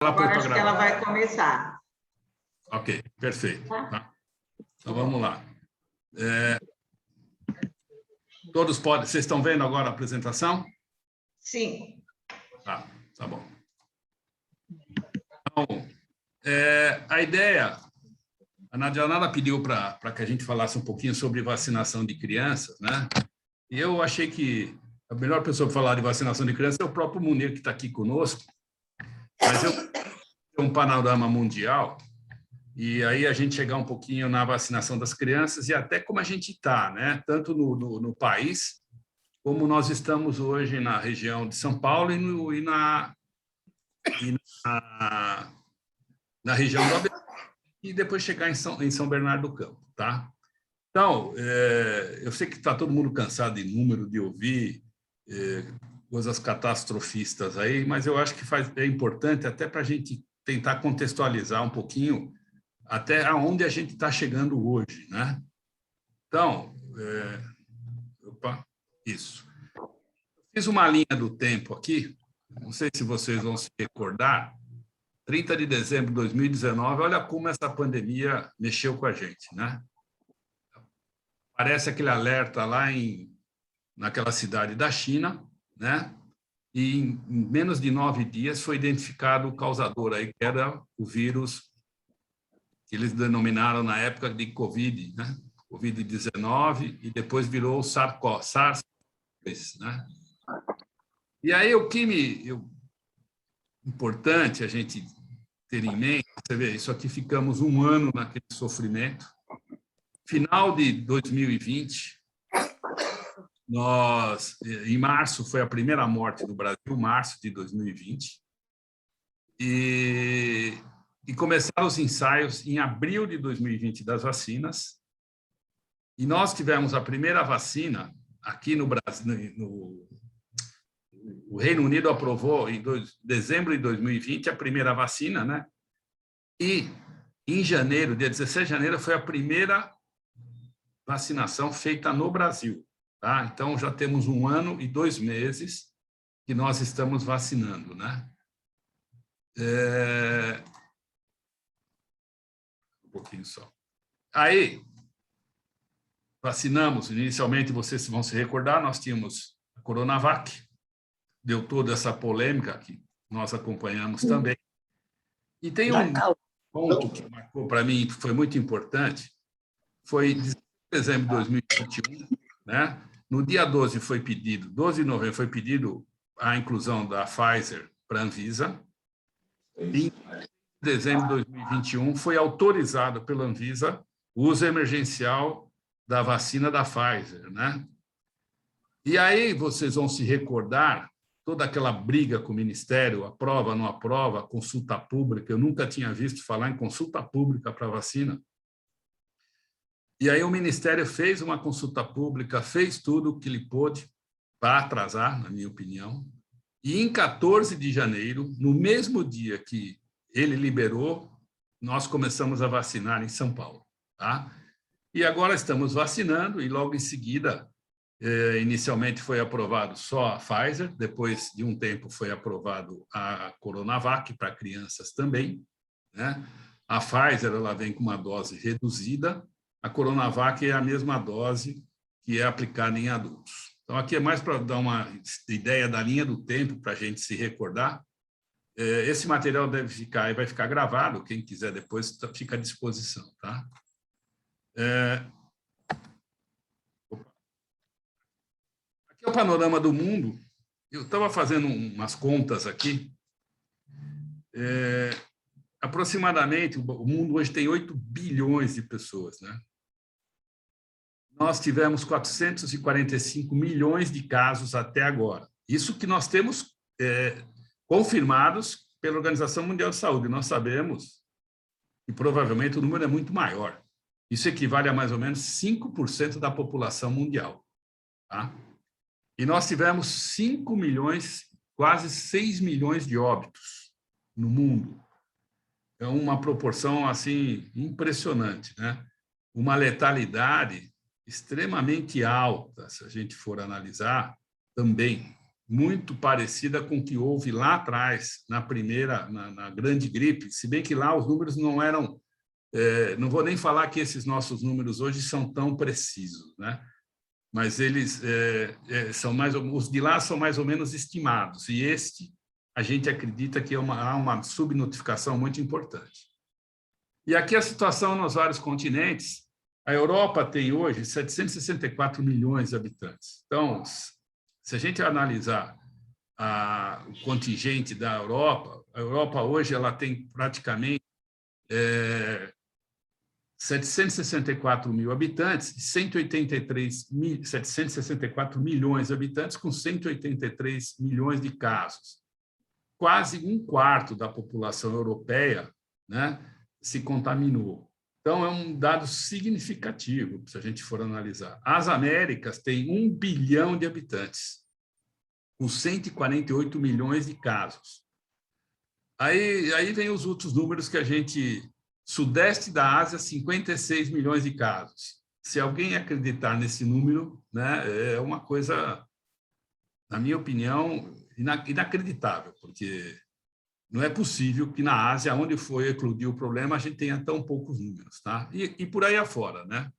Agora acho que ela gravar. vai começar. Ok, perfeito. Tá? Então, vamos lá. Todos podem... Vocês estão vendo agora a apresentação? Sim. Tá bom. Então, a ideia... A Nadia pediu para que a gente falasse um pouquinho sobre vacinação de crianças, né? E eu achei que a melhor pessoa para falar de vacinação de crianças é o próprio Munir, que está aqui conosco. Mas eu tenho um panorama mundial, e aí a gente chegar um pouquinho na vacinação das crianças e até como a gente está, né? Tanto no país, como nós estamos hoje na região de São Paulo e na região do ABC, e depois chegar em São Bernardo do Campo, tá? Então, eu sei que está todo mundo cansado de número, de ouvir coisas catastrofistas aí, mas eu acho que é importante até para a gente tentar contextualizar um pouquinho até aonde a gente está chegando hoje, né? Então, isso. Fiz uma linha do tempo aqui, não sei se vocês vão se recordar, 30 de dezembro de 2019, olha como essa pandemia mexeu com a gente, né? Parece aquele alerta lá naquela cidade da China, né? E em menos de 9 dias foi identificado o causador aí, que era o vírus que eles denominaram na época de Covid, né? Covid-19, e depois virou SARS-CoV, né? E aí o que importante a gente ter em mente, você vê, isso aqui ficamos um ano naquele sofrimento. Final de 2020, em março, foi a primeira morte no Brasil, março de 2020, e começaram os ensaios em abril de 2020 das vacinas, e nós tivemos a primeira vacina aqui no Brasil, o Reino Unido aprovou em dezembro de 2020 a primeira vacina, né? E em janeiro, dia 16 de janeiro, foi a primeira vacinação feita no Brasil. Tá? Então, já temos 1 ano e 2 meses que nós estamos vacinando, né? Um pouquinho só. Aí, vacinamos, inicialmente, vocês vão se recordar, nós tínhamos a Coronavac, deu toda essa polêmica que nós acompanhamos também. E tem um ponto que marcou para mim, que foi muito importante, foi em dezembro de 2021, né? No dia 12 de novembro foi pedido a inclusão da Pfizer para a Anvisa. Em dezembro de 2021 foi autorizado pela Anvisa o uso emergencial da vacina da Pfizer, né? E aí vocês vão se recordar toda aquela briga com o Ministério, aprova, não aprova, consulta pública. Eu nunca tinha visto falar em consulta pública para vacina. E aí o Ministério fez uma consulta pública, fez tudo o que ele pôde para atrasar, na minha opinião. E em 14 de janeiro, no mesmo dia que ele liberou, nós começamos a vacinar em São Paulo. Tá? E agora estamos vacinando e logo em seguida, inicialmente foi aprovado só a Pfizer, depois de um tempo foi aprovado a Coronavac para crianças também, né? A Pfizer ela vem com uma dose reduzida, a Coronavac é a mesma dose que é aplicada em adultos. Então, aqui é mais para dar uma ideia da linha do tempo, para a gente se recordar. Esse material deve ficar, vai ficar gravado, quem quiser depois fica à disposição. Tá? Aqui é o panorama do mundo. Eu estava fazendo umas contas aqui. Aproximadamente, o mundo hoje tem 8 bilhões de pessoas, né? Nós tivemos 445 milhões de casos até agora. Isso que nós temos confirmados pela Organização Mundial de Saúde. Nós sabemos que provavelmente o número é muito maior. Isso equivale a mais ou menos 5% da população mundial. Tá? E nós tivemos 5 milhões, quase 6 milhões de óbitos no mundo. É uma proporção assim impressionante, né? Uma letalidade extremamente alta, se a gente for analisar, também. muito parecida com o que houve lá atrás, na grande gripe, se bem que lá os números não eram... não vou nem falar que esses nossos números hoje são tão precisos, né? Mas eles os de lá são mais ou menos estimados, e a gente acredita que há uma subnotificação muito importante. E aqui a situação nos vários continentes. A Europa tem hoje 764 milhões de habitantes. Então, se a gente analisar o contingente da Europa, a Europa hoje ela tem praticamente 764 mil habitantes, 764 milhões de habitantes com 183 milhões de casos. Quase um quarto da população europeia, né, se contaminou. Então, é um dado significativo, se a gente for analisar. As Américas têm 1 bilhão de habitantes, com 148 milhões de casos. Aí vem os outros números que a gente... Sudeste da Ásia, 56 milhões de casos. Se alguém acreditar nesse número, né, é uma coisa, na minha opinião, inacreditável, porque não é possível que na Ásia, onde foi eclodir o problema, a gente tenha tão poucos números, tá? E por aí afora, né?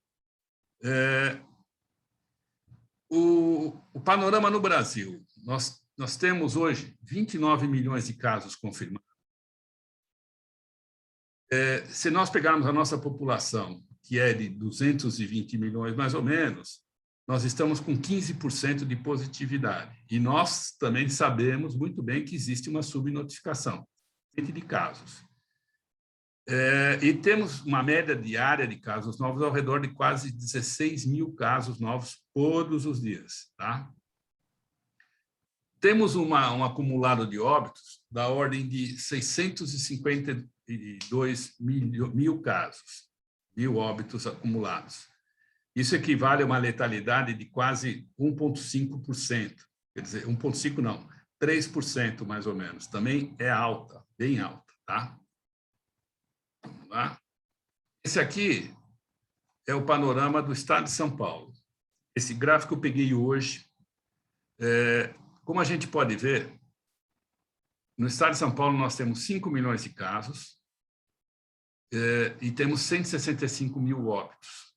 O panorama no Brasil, nós temos hoje 29 milhões de casos confirmados. Se nós pegarmos a nossa população, que é de 220 milhões mais ou menos, nós estamos com 15% de positividade. E nós também sabemos muito bem que existe uma subnotificação de casos. E temos uma média diária de casos novos ao redor de quase 16 mil casos novos todos os dias. Tá? Temos um acumulado de óbitos da ordem de 652 mil casos, mil óbitos acumulados. Isso equivale a uma letalidade de quase 1,5%. Quer dizer, 1,5% não, 3% mais ou menos. Também é alta, bem alta. Tá? Vamos lá. Esse aqui é o panorama do estado de São Paulo. Esse gráfico eu peguei hoje. Como a gente pode ver, no estado de São Paulo nós temos 5 milhões de casos e temos 165 mil óbitos.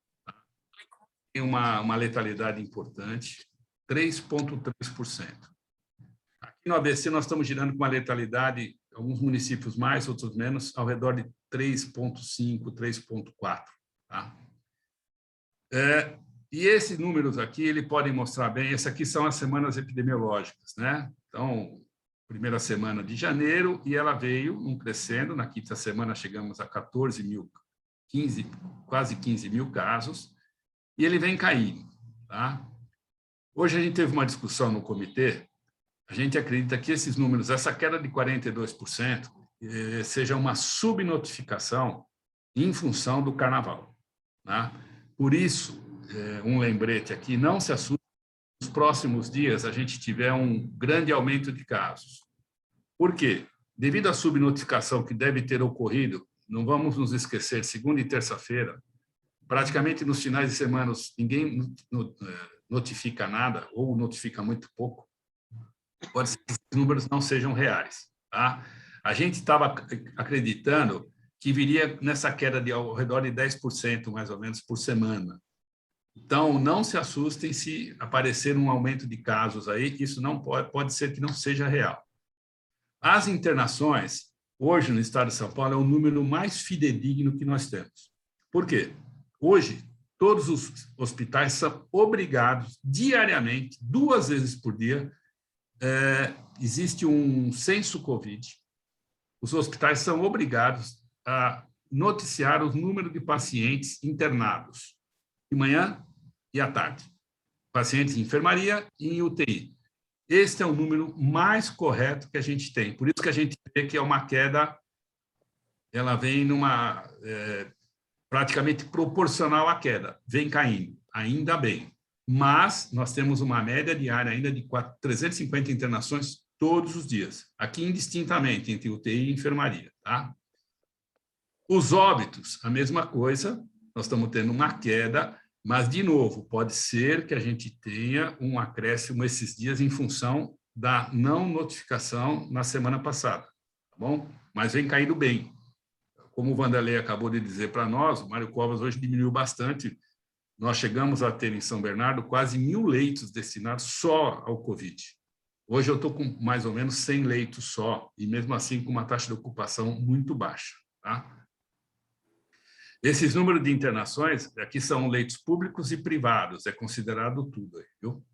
Tem uma letalidade importante, 3,3%. Aqui no ABC nós estamos girando com uma letalidade, alguns municípios mais, outros menos, ao redor de 3,5%, 3,4%. Tá? E esses números aqui, ele podem mostrar bem, essas aqui são as semanas epidemiológicas, né? Então, primeira semana de janeiro, e ela veio crescendo, na quinta semana chegamos a 14 mil, quase 15 mil casos, e ele vem caindo. Tá? Hoje a gente teve uma discussão no comitê, a gente acredita que esses números, essa queda de 42%, seja uma subnotificação em função do carnaval. Tá? Por isso, um lembrete aqui, não se assuste, nos próximos dias a gente tiver um grande aumento de casos. Por quê? Devido à subnotificação que deve ter ocorrido, não vamos nos esquecer, segunda e terça-feira, praticamente nos finais de semana, ninguém notifica nada ou notifica muito pouco. Pode ser que esses números não sejam reais. Tá? A gente estava acreditando que viria nessa queda de ao redor de 10%, mais ou menos, por semana. Então, não se assustem se aparecer um aumento de casos aí, que isso não pode ser que não seja real. As internações, hoje no estado de São Paulo, é o número mais fidedigno que nós temos. Por quê? Hoje, todos os hospitais são obrigados, diariamente, 2 vezes por dia, existe um censo Covid, os hospitais são obrigados a noticiar o número de pacientes internados, de manhã e à tarde. Pacientes em enfermaria e em UTI. Este é o número mais correto que a gente tem. Por isso que a gente vê que é uma queda, ela vem praticamente proporcional à queda, vem caindo, ainda bem. Mas nós temos uma média diária ainda de 350 internações todos os dias, aqui indistintamente entre UTI e enfermaria. Tá? Os óbitos, a mesma coisa, nós estamos tendo uma queda, mas, de novo, pode ser que a gente tenha um acréscimo esses dias em função da não notificação na semana passada, tá bom? Mas vem caindo bem. Como o Vanderlei acabou de dizer para nós, o Mário Covas hoje diminuiu bastante. Nós chegamos a ter em São Bernardo quase 1.000 leitos destinados só ao Covid. Hoje eu estou com mais ou menos 100 leitos só, e mesmo assim com uma taxa de ocupação muito baixa. Tá? Esses números de internações, aqui são leitos públicos e privados, é considerado tudo aí, viu?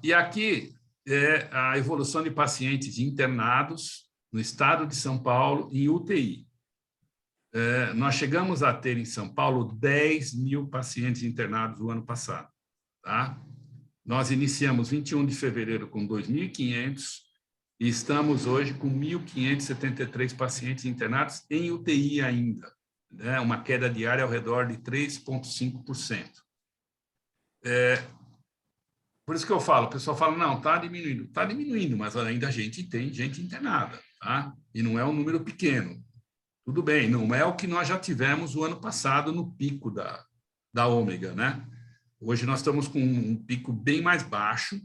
E aqui é a evolução de pacientes internados no estado de São Paulo em UTI. Nós chegamos a ter em São Paulo 10.000 pacientes internados no ano passado. Tá? Nós iniciamos 21 de fevereiro com 2.500 e estamos hoje com 1.573 pacientes internados em UTI ainda, né? Uma queda diária ao redor de 3,5%. Por isso que eu falo, o pessoal fala, não, está diminuindo, mas ainda a gente tem gente internada, tá? E não é um número pequeno. Tudo bem, não é o que nós já tivemos o ano passado no pico da ômega, né? Hoje nós estamos com um pico bem mais baixo,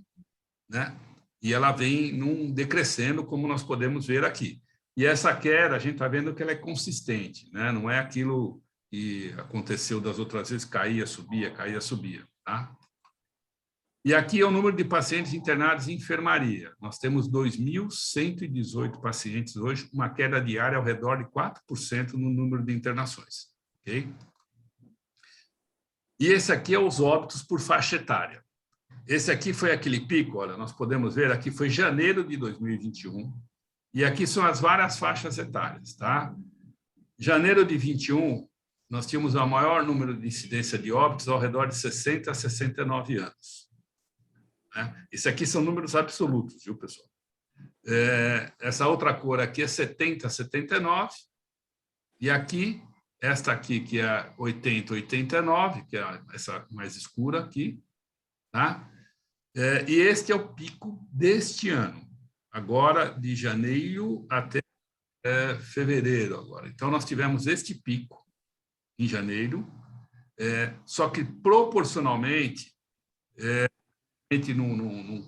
né? E ela vem decrescendo, como nós podemos ver aqui. E essa queda, a gente está vendo que ela é consistente, né? Não é aquilo que aconteceu das outras vezes, caía, subia, tá? E aqui é o número de pacientes internados em enfermaria. Nós temos 2.118 pacientes hoje, uma queda diária ao redor de 4% no número de internações. Okay? E esse aqui é os óbitos por faixa etária. Esse aqui foi aquele pico, olha, nós podemos ver, aqui foi janeiro de 2021, e aqui são as várias faixas etárias, tá? Janeiro de 21, nós tínhamos o maior número de incidência de óbitos ao redor de 60 a 69 anos. Esse aqui são números absolutos, viu, pessoal? Essa outra cor aqui é 70 a 79, e aqui, esta aqui, que é 80 a 89, que é essa mais escura aqui, tá? E este é o pico deste ano, agora de janeiro até fevereiro agora. Então, nós tivemos este pico em janeiro, só que proporcionalmente,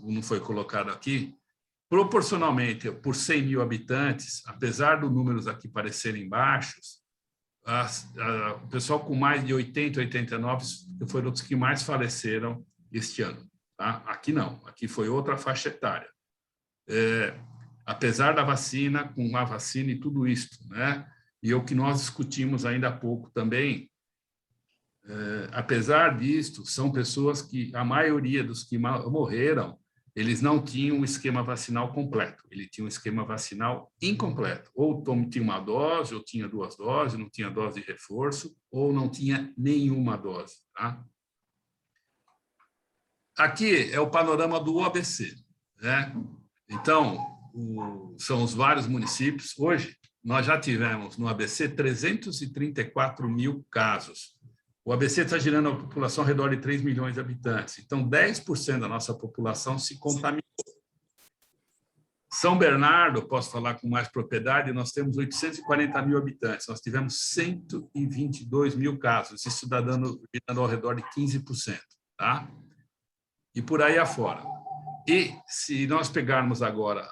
não foi colocado aqui, proporcionalmente, por 100 mil habitantes, apesar dos números aqui parecerem baixos, o pessoal com mais de 80, 89 foram os que mais faleceram este ano. Tá? Aqui não, aqui foi outra faixa etária. Apesar da vacina, com a vacina e tudo isso, né? E o que nós discutimos ainda há pouco também, apesar disto, são pessoas que, a maioria dos que morreram, eles não tinham um esquema vacinal completo, ele tinha um esquema vacinal incompleto. Ou tinha uma dose, ou tinha 2 doses, não tinha dose de reforço, ou não tinha nenhuma dose. Tá? Aqui é o panorama do ABC. Né? Então, são os vários municípios. Hoje, nós já tivemos no ABC 334 mil casos. O ABC está girando a população ao redor de 3 milhões de habitantes. Então, 10% da nossa população se contaminou. São Bernardo, posso falar com mais propriedade, nós temos 840 mil habitantes. Nós tivemos 122 mil casos. Isso está girando ao redor de 15%. Tá? E por aí afora. E se nós pegarmos agora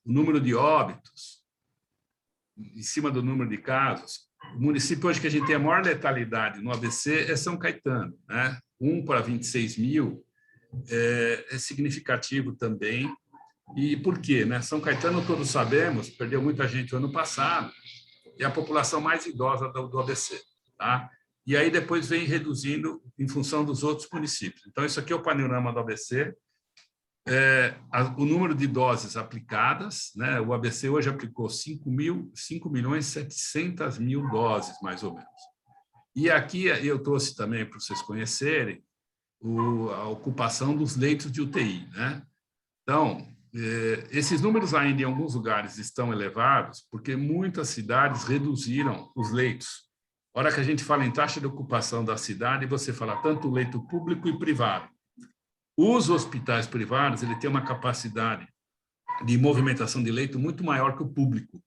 o número de óbitos, em cima do número de casos, o município hoje que a gente tem a maior letalidade no ABC é São Caetano, né? 1 para 26 mil é significativo também. E por quê? Né? São Caetano, todos sabemos, perdeu muita gente no ano passado, é a população mais idosa do ABC. Tá? E aí depois vem reduzindo em função dos outros municípios. Então, isso aqui é o panorama do ABC. O número de doses aplicadas, né? O ABC hoje aplicou 5.700.000 doses, mais ou menos. E aqui eu trouxe também, para vocês conhecerem, a ocupação dos leitos de UTI. Né? Então, esses números ainda em alguns lugares estão elevados, porque muitas cidades reduziram os leitos. A hora que a gente fala em taxa de ocupação da cidade, você fala tanto leito público e privado. Os hospitais privados ele têm uma capacidade de movimentação de leito muito maior que o público.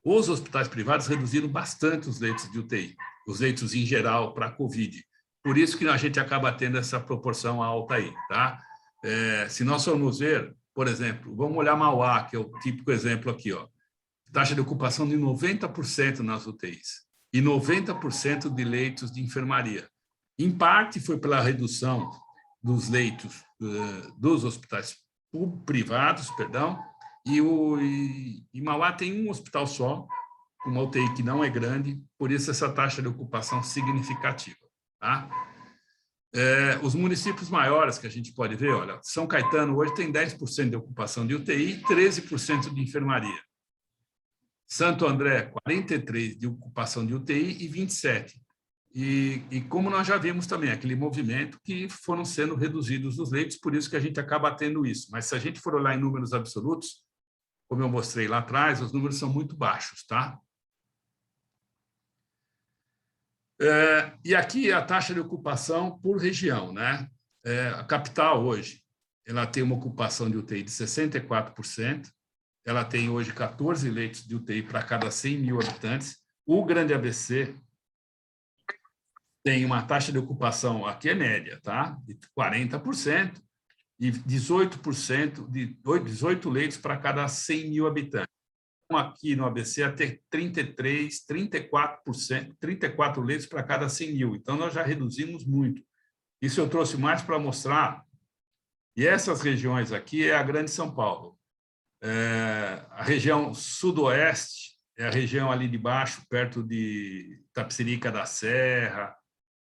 Os hospitais privados reduziram bastante os leitos de UTI, os leitos em geral para a Covid. Por isso que a gente acaba tendo essa proporção alta aí. Tá? Se nós formos ver, por exemplo, vamos olhar Mauá, que é o típico exemplo aqui, ó. Taxa de ocupação de 90% nas UTIs e 90% de leitos de enfermaria. Em parte foi pela redução dos leitos dos hospitais privados, perdão, e Mauá tem um hospital só, uma UTI que não é grande, por isso essa taxa de ocupação significativa. Tá? Os municípios maiores que a gente pode ver, olha, São Caetano hoje tem 10% de ocupação de UTI e 13% de enfermaria. Santo André, 43% de ocupação de UTI e 27%. E como nós já vimos também, aquele movimento que foram sendo reduzidos os leitos, por isso que a gente acaba tendo isso. Mas se a gente for olhar em números absolutos, como eu mostrei lá atrás, os números são muito baixos, tá? E aqui a taxa de ocupação por região, né? A capital hoje, ela tem uma ocupação de UTI de 64%, ela tem hoje 14 leitos de UTI para cada 100 mil habitantes. O Grande ABC tem uma taxa de ocupação, aqui é média, tá? De 40% e 18%, 18 leitos para cada 100 mil habitantes. Então, aqui no ABC, até 33%, 34%, 34 leitos para cada 100 mil. Então, nós já reduzimos muito. Isso eu trouxe mais para mostrar. E essas regiões aqui é a Grande São Paulo. A região sudoeste é a região ali de baixo, perto de Tapicerica da Serra,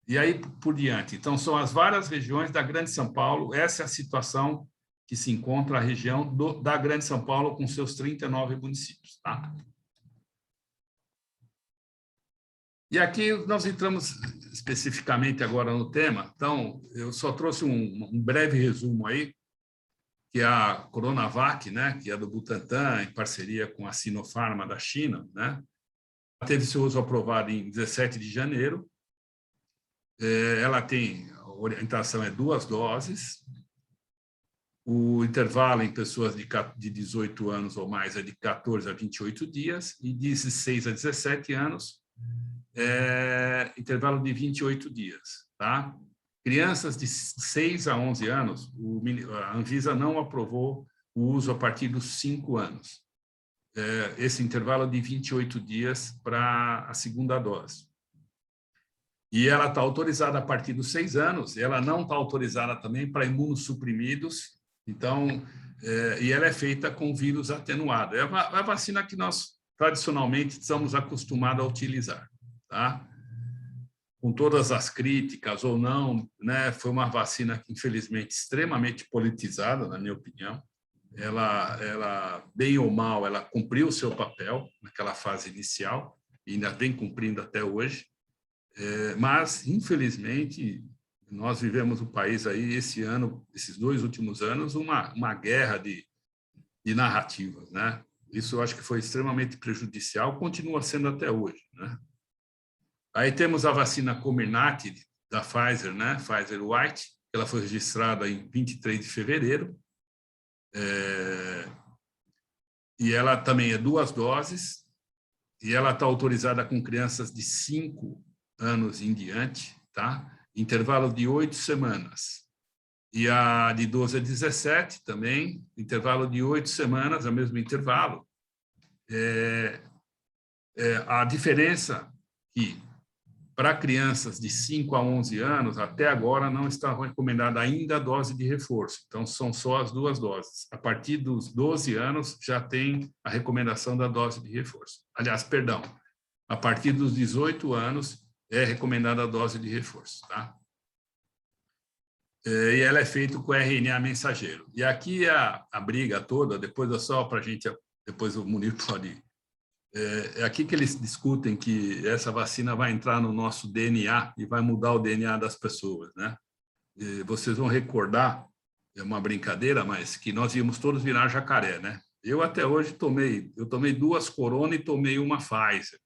e aí por diante. Então, são as várias regiões da Grande São Paulo. Essa é a situação que se encontra a região da Grande São Paulo com seus 39 municípios. Tá? E aqui nós entramos especificamente agora no tema. Então, eu só trouxe um breve resumo aí, que é a Coronavac, né, que é do Butantan, em parceria com a Sinopharma da China, né? Teve seu uso aprovado em 17 de janeiro. Ela tem, a orientação é 2 doses. O intervalo em pessoas de 18 anos ou mais é de 14 a 28 dias, e de 16 a 17 anos, intervalo de 28 dias. Tá? Crianças de 6 a 11 anos, a Anvisa não aprovou o uso a partir dos 5 anos. Esse intervalo de 28 dias para a segunda dose. E ela está autorizada a partir dos 6 anos, e ela não está autorizada também para imunossuprimidos, então, e ela é feita com vírus atenuado. É a vacina que nós, tradicionalmente, estamos acostumados a utilizar. Tá? Com todas as críticas ou não, né, foi uma vacina que, infelizmente, extremamente politizada, na minha opinião. Ela, bem ou mal, ela cumpriu o seu papel naquela fase inicial, e ainda vem cumprindo até hoje. Mas, infelizmente, nós vivemos no país aí, esse ano, esses 2 últimos anos, uma guerra de narrativas, né? Isso eu acho que foi extremamente prejudicial, continua sendo até hoje, né? Aí temos a vacina Comirnaty, da Pfizer, né? Pfizer White, ela foi registrada em 23 de fevereiro, e ela também é 2 doses, e ela está autorizada com crianças de 5 anos em diante, tá? Intervalo de 8 semanas. E a de 12 a 17 também, intervalo de 8 semanas, é o mesmo intervalo. A diferença que, para crianças de 5 a 11 anos, até agora não está recomendada ainda a dose de reforço. Então, são só as 2 doses. A partir dos 12 anos, já tem a recomendação da dose de reforço. Aliás, perdão, a partir dos 18 anos, é recomendada a dose de reforço, tá? E ela é feita com RNA mensageiro. E aqui a briga toda, depois é só para a gente, depois o Munir pode ir. É aqui que eles discutem que essa vacina vai entrar no nosso DNA e vai mudar o DNA das pessoas, né? E vocês vão recordar, é uma brincadeira, mas que nós íamos todos virar jacaré, né? Eu até hoje tomei 2 Corona e tomei uma Pfizer.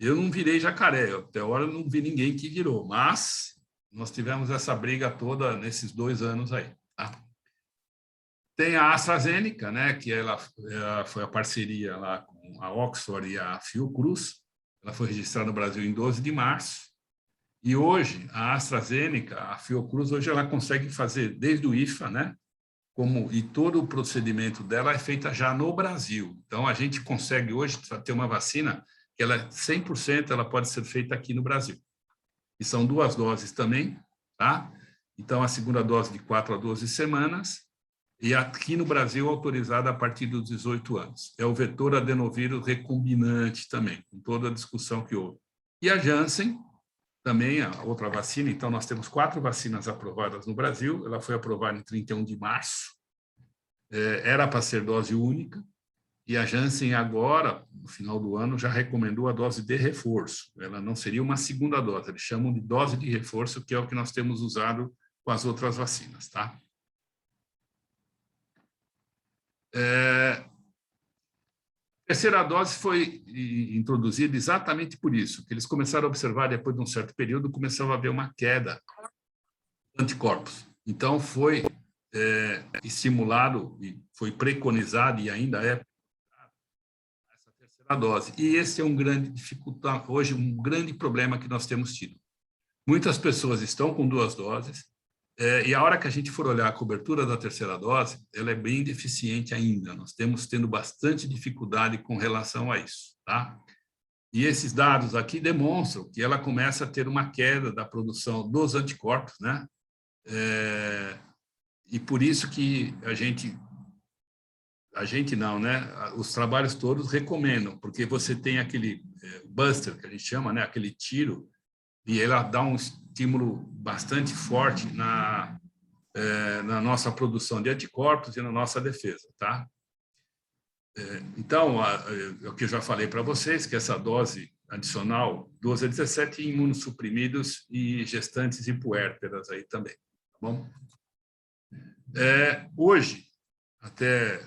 Eu não virei jacaré, até agora eu não vi ninguém que virou, mas nós tivemos essa briga toda nesses 2 anos aí. Tá? Tem a AstraZeneca, né, que ela foi a parceria lá com a Oxford e a Fiocruz. Ela foi registrada no Brasil em 12 de março. E hoje, a AstraZeneca, a Fiocruz, hoje ela consegue fazer, desde o IFA, né, e todo o procedimento dela é feita já no Brasil. Então, a gente consegue hoje ter uma vacina que ela 100% ela pode ser feita aqui no Brasil. E são 2 doses também, tá? Então, a segunda dose de 4 a 12 semanas, e aqui no Brasil autorizada a partir dos 18 anos. É o vetor adenovírus recombinante também, com toda a discussão que houve. E a Janssen, também a outra vacina, então nós temos 4 vacinas aprovadas no Brasil, ela foi aprovada em 31 de março, era para ser dose única, e a Janssen agora, no final do ano, já recomendou a dose de reforço. Ela não seria uma segunda dose, eles chamam de dose de reforço, que é o que nós temos usado com as outras vacinas, tá? A terceira dose foi introduzida exatamente por isso, que eles começaram a observar, depois de um certo período, começou a haver uma queda de anticorpos. Então, foi estimulado, e foi preconizado, e ainda é essa terceira dose. E esse é um grande dificuldade, hoje, um grande problema que nós temos tido. Muitas pessoas estão com 2 doses, e a hora que a gente for olhar a cobertura da terceira dose, ela é bem deficiente ainda. Nós estamos tendo bastante dificuldade com relação a isso, tá? E esses dados aqui demonstram que ela começa a ter uma queda da produção dos anticorpos, né? E por isso que a gente não, né? Os trabalhos todos recomendam, porque você tem aquele buster, que a gente chama, né? Aquele tiro, e ela dá um estímulo bastante forte na nossa produção de anticorpos e na nossa defesa, tá? Então, o que eu já falei para vocês, que essa dose adicional, 12 a 17 imunossuprimidos e gestantes e puérperas aí também, tá bom? Hoje, até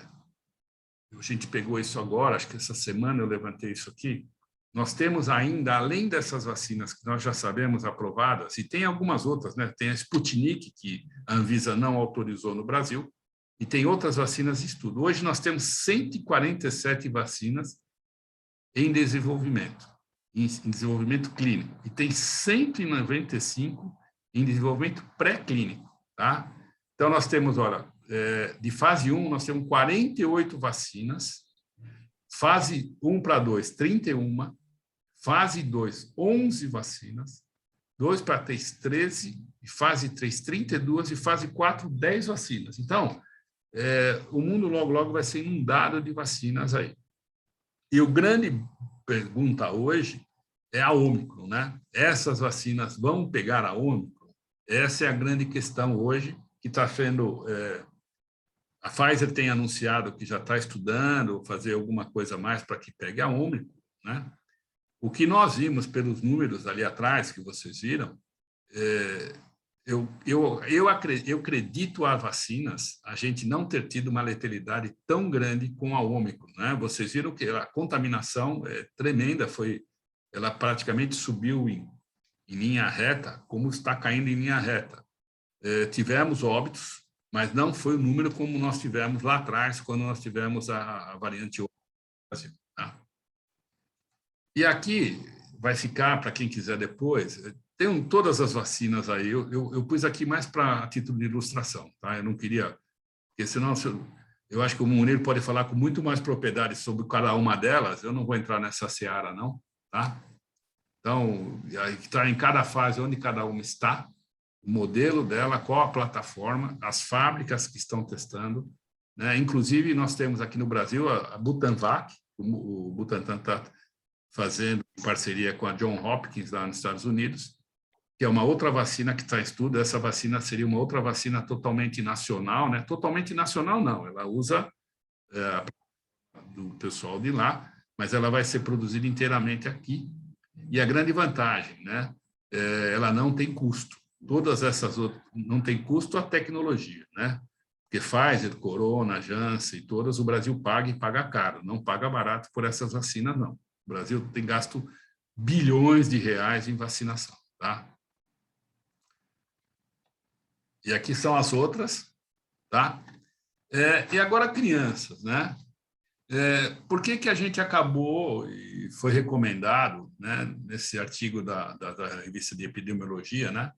a gente pegou isso agora, acho que essa semana eu levantei isso aqui, nós temos ainda, além dessas vacinas que nós já sabemos aprovadas, e tem algumas outras, né? Tem a Sputnik, que a Anvisa não autorizou no Brasil, e tem outras vacinas de estudo. Hoje nós temos 147 vacinas em desenvolvimento clínico, e tem 195 em desenvolvimento pré-clínico, tá? Então, nós temos, olha, de fase 1, nós temos 48 vacinas, fase 1 para 2, 31, fase 2, 11 vacinas, 2 para 3, 13, e fase 3, 32, e fase 4, 10 vacinas. Então, o mundo logo, logo vai ser inundado de vacinas aí. E o grande pergunta hoje é a Ômicron, né? Essas vacinas vão pegar a Ômicron? Essa é a grande questão hoje, que está sendo... A Pfizer tem anunciado que já está estudando fazer alguma coisa mais para que pegue a Ômicron, né? O que nós vimos pelos números ali atrás, que vocês viram, eu acredito a vacinas, a gente não ter tido uma letalidade tão grande com a Ômicron, né? Vocês viram que a contaminação é tremenda, ela praticamente subiu em linha reta, como está caindo em linha reta. Tivemos óbitos, mas não foi o número como nós tivemos lá atrás, quando nós tivemos a variante Ômicron. Tá? E aqui vai ficar, para quem quiser depois, tem todas as vacinas aí. Eu pus aqui mais para título de ilustração, tá? Eu não queria, porque senão eu acho que o Munir pode falar com muito mais propriedade sobre cada uma delas. Eu não vou entrar nessa seara, não, tá? Então, está em cada fase onde cada uma está, o modelo dela, qual a plataforma, as fábricas que estão testando, né? Inclusive, nós temos aqui no Brasil a Butanvac, o Butantan está fazendo em parceria com a Johns Hopkins, lá nos Estados Unidos, que é uma outra vacina que está em estudo. Essa vacina seria uma outra vacina totalmente nacional, né? Totalmente nacional, não, ela usa do pessoal de lá, mas ela vai ser produzida inteiramente aqui. E a grande vantagem, né? Ela não tem custo. Todas essas outras, não tem custo a tecnologia, né? Porque Pfizer, Corona, Janssen, todas, o Brasil paga e paga caro, não paga barato por essas vacinas, não. O Brasil tem gasto bilhões de reais em vacinação, tá? E aqui são as outras, tá? E agora crianças, né? Por que a gente acabou, e foi recomendado, né, nesse artigo da revista de epidemiologia, né?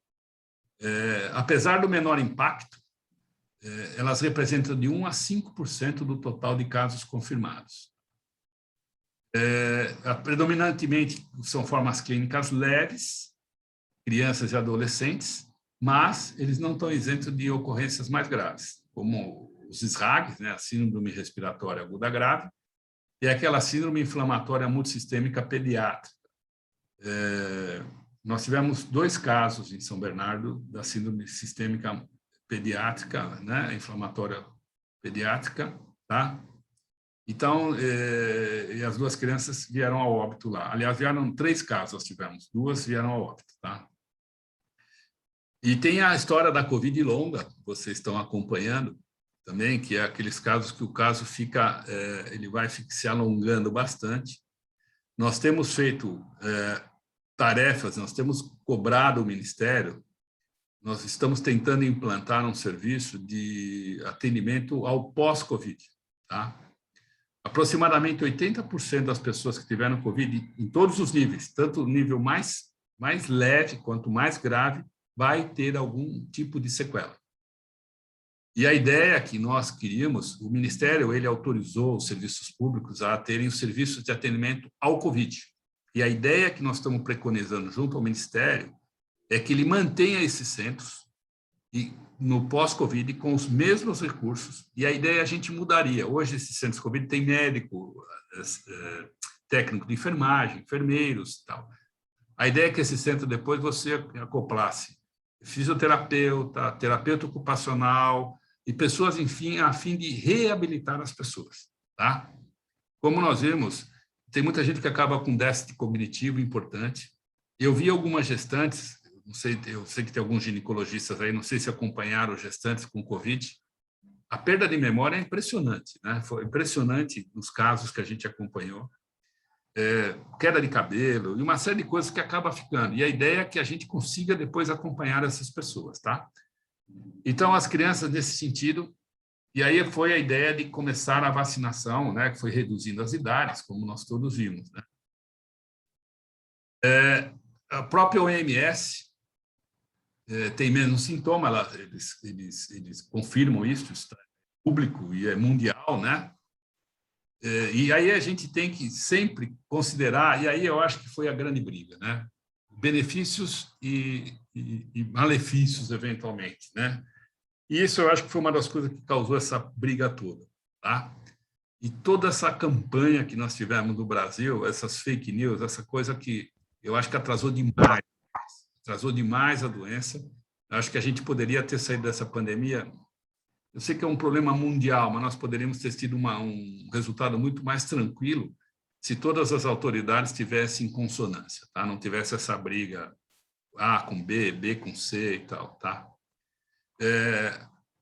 Apesar do menor impacto, elas representam de 1 a 5% do total de casos confirmados. Predominantemente são formas clínicas leves, crianças e adolescentes, mas eles não estão isentos de ocorrências mais graves, como os SRAGs, né, a síndrome respiratória aguda grave, e aquela síndrome inflamatória multissistêmica pediátrica. Nós tivemos 2 casos em São Bernardo da síndrome sistêmica pediátrica, né, inflamatória pediátrica, tá? Então, e as 2 crianças vieram ao óbito lá. Aliás, vieram 3 casos, nós tivemos, 2 vieram ao óbito, tá? E tem a história da Covid longa, que vocês estão acompanhando também, que é aqueles casos que o caso fica, ele vai se alongando bastante. Nós temos feito tarefas, nós temos cobrado o Ministério, nós estamos tentando implantar um serviço de atendimento ao pós-Covid, tá? Aproximadamente 80% das pessoas que tiveram Covid, em todos os níveis, tanto o nível mais leve quanto mais grave, vai ter algum tipo de sequela. E a ideia que nós queríamos, o Ministério ele autorizou os serviços públicos a terem os serviços de atendimento ao Covid. E a ideia que nós estamos preconizando junto ao Ministério é que ele mantenha esses centros e no pós-Covid com os mesmos recursos. E a ideia a gente mudaria. Hoje esses centros Covid têm médico, técnico de enfermagem, enfermeiros e tal. A ideia é que esse centro depois você acoplasse fisioterapeuta, terapeuta ocupacional e pessoas, enfim, a fim de reabilitar as pessoas, tá? Como nós vimos, tem muita gente que acaba com déficit cognitivo importante. Eu vi algumas gestantes, não sei, eu sei que tem alguns ginecologistas aí, não sei se acompanharam gestantes com Covid. A perda de memória é impressionante, né? Foi impressionante nos casos que a gente acompanhou. Queda de cabelo e uma série de coisas que acaba ficando. E a ideia é que a gente consiga depois acompanhar essas pessoas, tá? Então, as crianças nesse sentido, e aí foi a ideia de começar a vacinação, né? Que foi reduzindo as idades, como nós todos vimos, né? A própria OMS tem menos sintoma, eles confirmam isso, está público e é mundial, né? E aí a gente tem que sempre considerar, e aí eu acho que foi a grande briga, né? Benefícios e malefícios, eventualmente, né? E isso eu acho que foi uma das coisas que causou essa briga toda, tá? E toda essa campanha que nós tivemos no Brasil, essas fake news, essa coisa que eu acho que atrasou demais a doença. Eu acho que a gente poderia ter saído dessa pandemia. Eu sei que é um problema mundial, mas nós poderíamos ter tido um resultado muito mais tranquilo se todas as autoridades tivessem consonância, tá? Não tivesse essa briga A com B, B com C e tal, tá?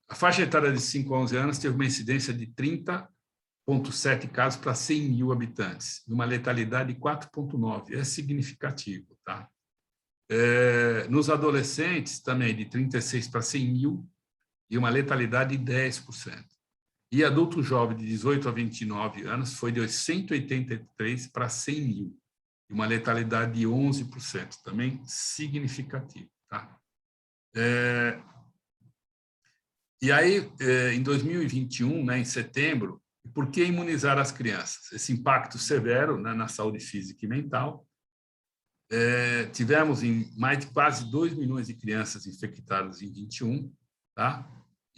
A faixa etária de 5 a 11 anos teve uma incidência de 30,7 casos para 100 mil habitantes, e uma letalidade de 4,9. É significativo, tá? Nos adolescentes, também, de 36 para 100 mil, e uma letalidade de 10%. E adulto jovem de 18 a 29 anos foi de 183 para 100 mil, e uma letalidade de 11%, também significativo, tá? E aí, em 2021, né, em setembro, por que imunizar as crianças? Esse impacto severo, né, na saúde física e mental. Tivemos mais de quase 2 milhões de crianças infectadas em 21, tá?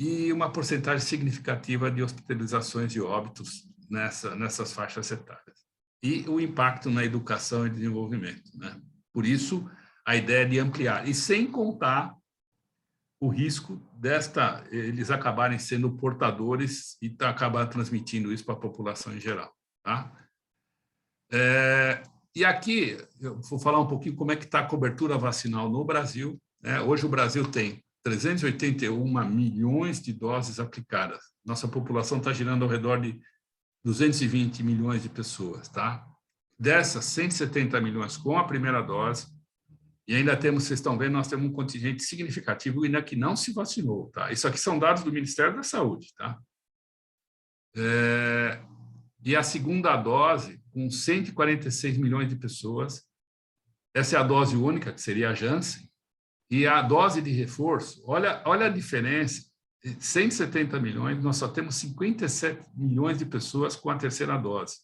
E uma porcentagem significativa de hospitalizações e óbitos nessas faixas etárias. E o impacto na educação e desenvolvimento, né? Por isso, a ideia de ampliar. E sem contar o risco eles acabarem sendo portadores e acabar transmitindo isso para a população em geral, tá? E aqui, eu vou falar um pouquinho como é que está a cobertura vacinal no Brasil, né? Hoje o Brasil tem 381 milhões de doses aplicadas. Nossa população está girando ao redor de 220 milhões de pessoas, tá? Dessas, 170 milhões com a primeira dose, e ainda temos, vocês estão vendo, nós temos um contingente significativo ainda que não se vacinou, tá? Isso aqui são dados do Ministério da Saúde, tá? E a segunda dose, com 146 milhões de pessoas, essa é a dose única, que seria a Janssen, e a dose de reforço, olha a diferença 170 milhões, nós só temos 57 milhões de pessoas com a terceira dose.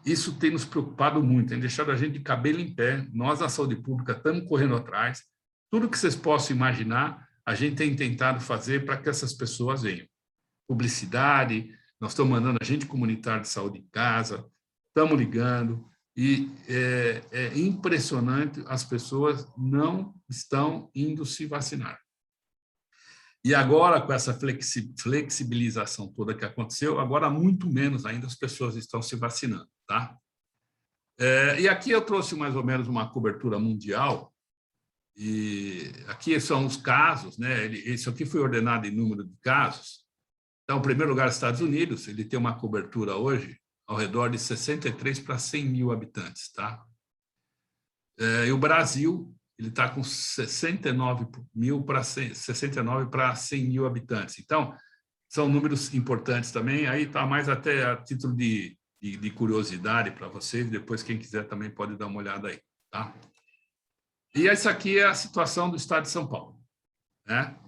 Isso tem nos preocupado muito, tem deixado a gente de cabelo em pé. Nós, da saúde pública, estamos correndo atrás. Tudo que vocês possam imaginar, a gente tem tentado fazer para que essas pessoas venham. Publicidade, nós estamos mandando agente comunitário de saúde em casa, estamos ligando, e é impressionante, as pessoas não estão indo se vacinar. E agora, com essa flexibilização toda que aconteceu, agora muito menos ainda as pessoas estão se vacinando, tá? E aqui eu trouxe mais ou menos uma cobertura mundial, e aqui são os casos, né? Isso aqui foi ordenado em número de casos. Então, em primeiro lugar, Estados Unidos, ele tem uma cobertura hoje ao redor de 63 para 100 mil habitantes, tá? E o Brasil, ele está com 69 para 100 mil habitantes. Então, são números importantes também. Aí está mais até a título de curiosidade para vocês. Depois, quem quiser também pode dar uma olhada aí, tá? E essa aqui é a situação do estado de São Paulo, né?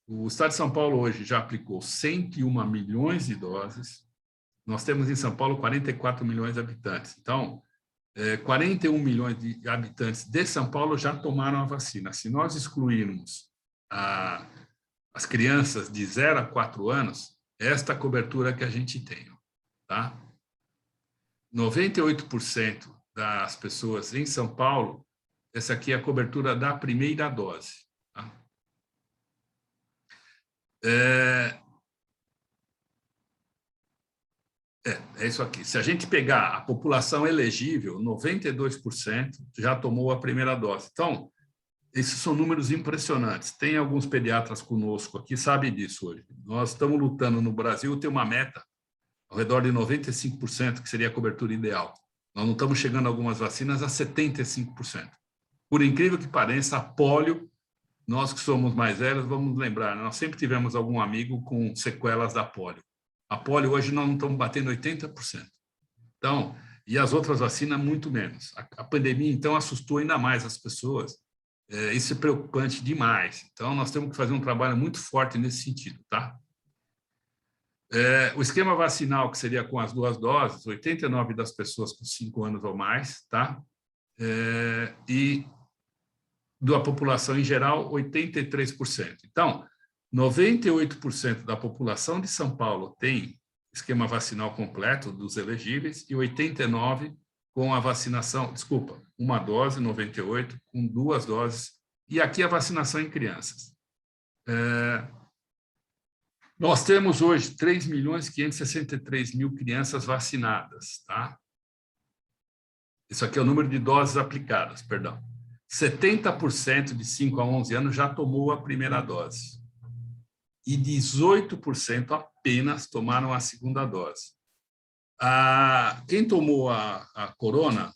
O estado de São Paulo hoje já aplicou 101 milhões de doses. Nós temos em São Paulo 44 milhões de habitantes. Então, 41 milhões de habitantes de São Paulo já tomaram a vacina. Se nós excluirmos as crianças de 0 a 4 anos, esta cobertura que a gente tem, tá? 98% das pessoas em São Paulo, essa aqui é a cobertura da primeira dose, tá? É isso aqui. Se a gente pegar a população elegível, 92% já tomou a primeira dose. Então, esses são números impressionantes. Tem alguns pediatras conosco aqui, sabem disso hoje. Nós estamos lutando no Brasil, tem uma meta ao redor de 95%, que seria a cobertura ideal. Nós não estamos chegando a algumas vacinas a 75%. Por incrível que pareça, a polio, nós que somos mais velhos, vamos lembrar, nós sempre tivemos algum amigo com sequelas da polio. A polio hoje nós não estamos batendo 80%. Então, e as outras vacinas muito menos. A pandemia, então, assustou ainda mais as pessoas. Isso é preocupante demais. Então, nós temos que fazer um trabalho muito forte nesse sentido, tá? O esquema vacinal, que seria com as 2 doses, 89% das pessoas com 5 anos ou mais, tá? E da população em geral, 83%. Então, 98% da população de São Paulo tem esquema vacinal completo dos elegíveis e 89% com a vacinação, desculpa, uma dose, 98%, com 2 doses, e aqui a vacinação em crianças. Nós temos hoje 3.563.000 crianças vacinadas, tá? Isso aqui é o número de doses aplicadas, perdão. 70% de 5 a 11 anos já tomou a primeira dose. E 18% apenas tomaram a segunda dose. Quem tomou a corona,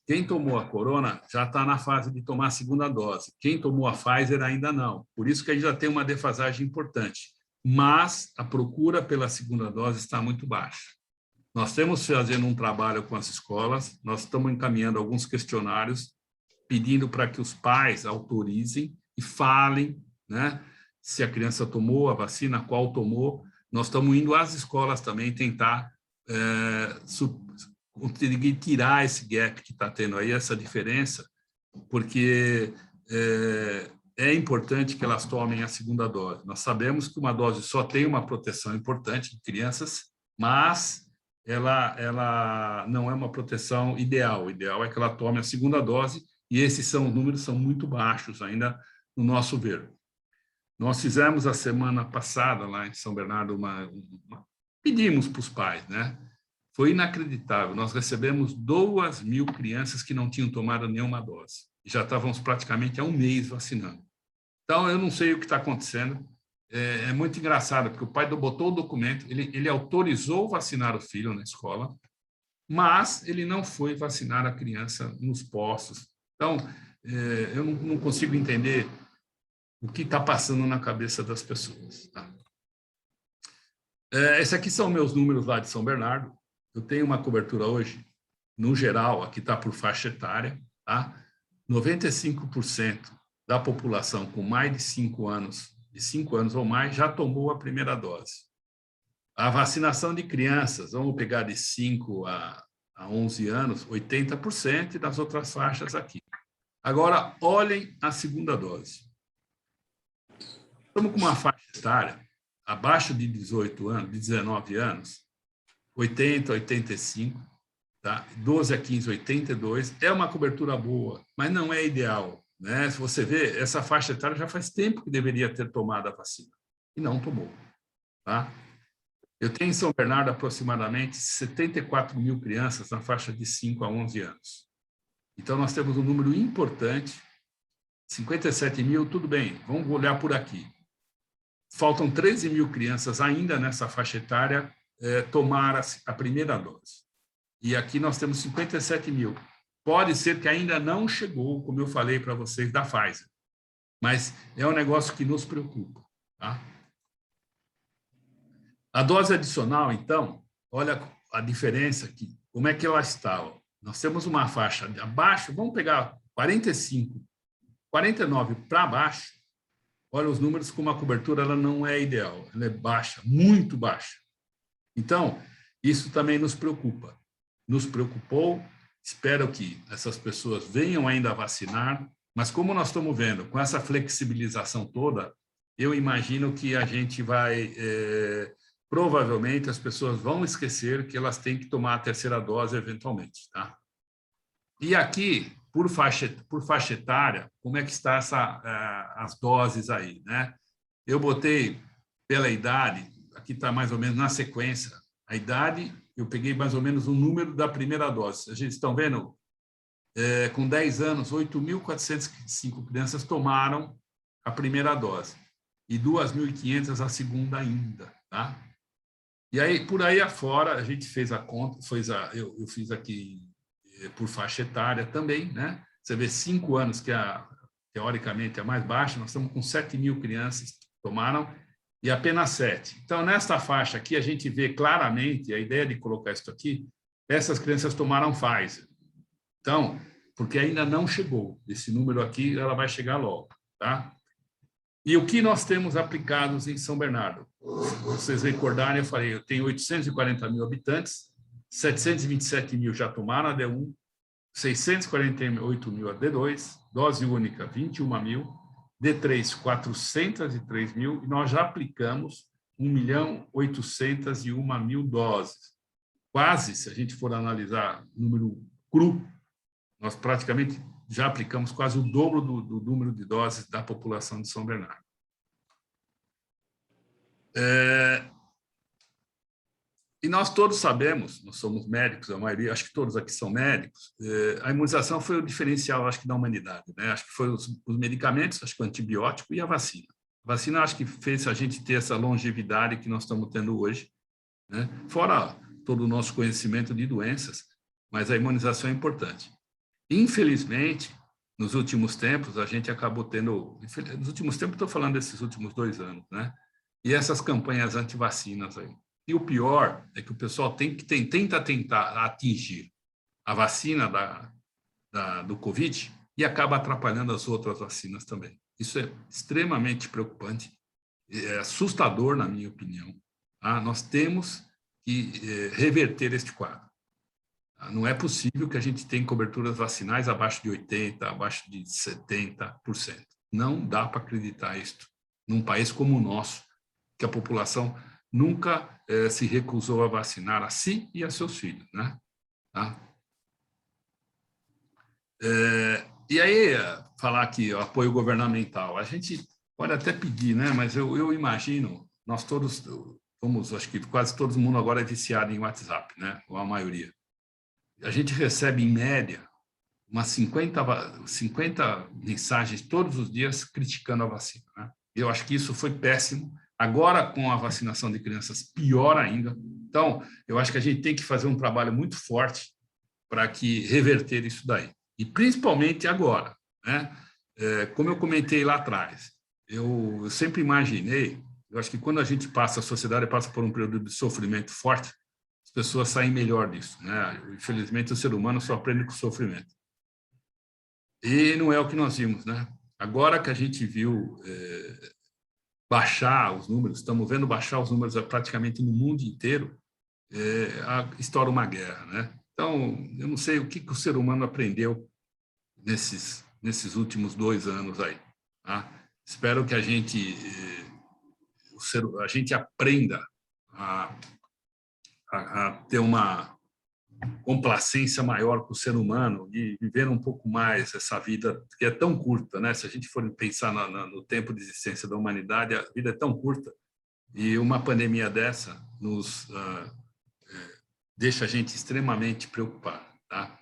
quem tomou a corona já está na fase de tomar a segunda dose. Quem tomou a Pfizer ainda não. Por isso que a gente já tem uma defasagem importante. Mas a procura pela segunda dose está muito baixa. Nós estamos fazendo um trabalho com as escolas, nós estamos encaminhando alguns questionários, pedindo para que os pais autorizem e falem, né, se a criança tomou a vacina, qual tomou. Nós estamos indo às escolas também tentar conseguir tirar esse gap que está tendo aí, essa diferença, porque é importante que elas tomem a segunda dose. Nós sabemos que uma dose só tem uma proteção importante de crianças, mas ela não é uma proteção ideal. O ideal é que ela tome a segunda dose, e esses números são muito baixos ainda, no nosso ver. Nós fizemos a semana passada, lá em São Bernardo, pedimos para os pais, né? Foi inacreditável. Nós recebemos 2.000 crianças que não tinham tomado nenhuma dose. E já estávamos praticamente há um mês vacinando. Então, eu não sei o que está acontecendo. É muito engraçado, porque o pai botou o documento, ele autorizou vacinar o filho na escola, mas ele não foi vacinar a criança nos postos. Então, eu não consigo entender o que está passando na cabeça das pessoas. Tá? Esses aqui são meus números lá de São Bernardo. Eu tenho uma cobertura hoje, no geral, aqui está por faixa etária, tá? 95% da população com mais de 5 anos ou mais, já tomou a primeira dose. A vacinação de crianças, vamos pegar de 5 a 11 anos, 80%, e das outras faixas aqui. Agora, olhem a segunda dose. Estamos com uma faixa etária abaixo de 18 anos, de 19 anos, 80, 85, tá? 12 a 15, 82. É uma cobertura boa, mas não é ideal, né? Se você vê, essa faixa etária já faz tempo que deveria ter tomado a vacina e não tomou, tá? Eu tenho em São Bernardo aproximadamente 74 mil crianças na faixa de 5 a 11 anos. Então, nós temos um número importante, 57 mil, tudo bem, vamos olhar por aqui. Faltam 13 mil crianças ainda nessa faixa etária tomar a primeira dose. E aqui nós temos 57 mil. Pode ser que ainda não chegou, como eu falei para vocês, da Pfizer. Mas é um negócio que nos preocupa, tá? A dose adicional, então, olha a diferença aqui. Como é que ela está? Ó. Nós temos uma faixa de abaixo, vamos pegar 45, 49 para baixo. Olha os números, como a cobertura ela não é ideal, ela é baixa, muito baixa. Então, isso também nos preocupa. Nos preocupou, espero que essas pessoas venham ainda a vacinar, mas como nós estamos vendo, com essa flexibilização toda, eu imagino que a gente vai... provavelmente as pessoas vão esquecer que elas têm que tomar a terceira dose eventualmente, tá? E aqui, por faixa etária, como é que está as doses aí, né? Eu botei pela idade, aqui está mais ou menos na sequência, a idade, eu peguei mais ou menos o número da primeira dose. Vocês estão vendo? Com 10 anos, 8.405 crianças tomaram a primeira dose e 2.500 a segunda ainda, tá? E aí, por aí afora, a gente fez a conta, eu fiz aqui por faixa etária também, né? Você vê 5 anos, que teoricamente é a mais baixa, nós estamos com 7 mil crianças que tomaram e apenas 7. Então, nesta faixa aqui, a gente vê claramente, a ideia de colocar isso aqui, essas crianças tomaram Pfizer. Então, porque ainda não chegou, esse número aqui, ela vai chegar logo, tá? E o que nós temos aplicados em São Bernardo? Se vocês recordarem, eu falei, eu tenho 840 mil habitantes, 727 mil já tomaram a D1, 648 mil a D2, dose única 21 mil, D3 403 mil, e nós já aplicamos 1.801.000 doses. Quase, se a gente for analisar o número cru, nós praticamente já aplicamos quase o dobro do número de doses da população de São Bernardo. E nós todos sabemos, nós somos médicos, a maioria, acho que todos aqui são médicos, a imunização foi o diferencial, acho que, da humanidade, né? Acho que foi os medicamentos, acho que o antibiótico e a vacina. A vacina, acho que fez a gente ter essa longevidade que nós estamos tendo hoje, né? Fora todo o nosso conhecimento de doenças, mas a imunização é importante. Infelizmente, nos últimos tempos, a gente acabou tendo... Nos últimos tempos, estou falando desses últimos 2 anos, né? E essas campanhas anti-vacinas aí. E o pior é que o pessoal tenta atingir a vacina do Covid e acaba atrapalhando as outras vacinas também. Isso é extremamente preocupante, é assustador, na minha opinião. Tá? Nós temos que reverter este quadro. Não é possível que a gente tenha coberturas vacinais abaixo de 80%, abaixo de 70%. Não dá para acreditar isto num país como o nosso, que a população nunca se recusou a vacinar a si e a seus filhos, né? Tá? E aí, falar aqui, o apoio governamental, a gente pode até pedir, né? Mas eu imagino, nós todos acho que quase todo mundo agora é viciado em WhatsApp, né? Ou a maioria. A gente recebe, em média, umas 50 mensagens todos os dias criticando a vacina, né? Eu acho que isso foi péssimo. Agora, com a vacinação de crianças, pior ainda. Então, eu acho que a gente tem que fazer um trabalho muito forte para que reverter isso daí. E principalmente agora, né? Como eu comentei lá atrás, eu sempre imaginei, eu acho que quando a sociedade passa por um período de sofrimento forte, as pessoas saem melhor disso, né? Infelizmente, o ser humano só aprende com o sofrimento. E não é o que nós vimos, né? Agora que a gente viu baixar os números, estamos vendo baixar os números praticamente no mundo inteiro, estoura uma guerra, né? Então, eu não sei o que o ser humano aprendeu nesses últimos 2 anos aí. Tá? Espero que a gente aprenda a ter uma complacência maior com o ser humano e viver um pouco mais essa vida que é tão curta, né? Se a gente for pensar no tempo de existência da humanidade, a vida é tão curta e uma pandemia dessa nos deixa a gente extremamente preocupado, tá?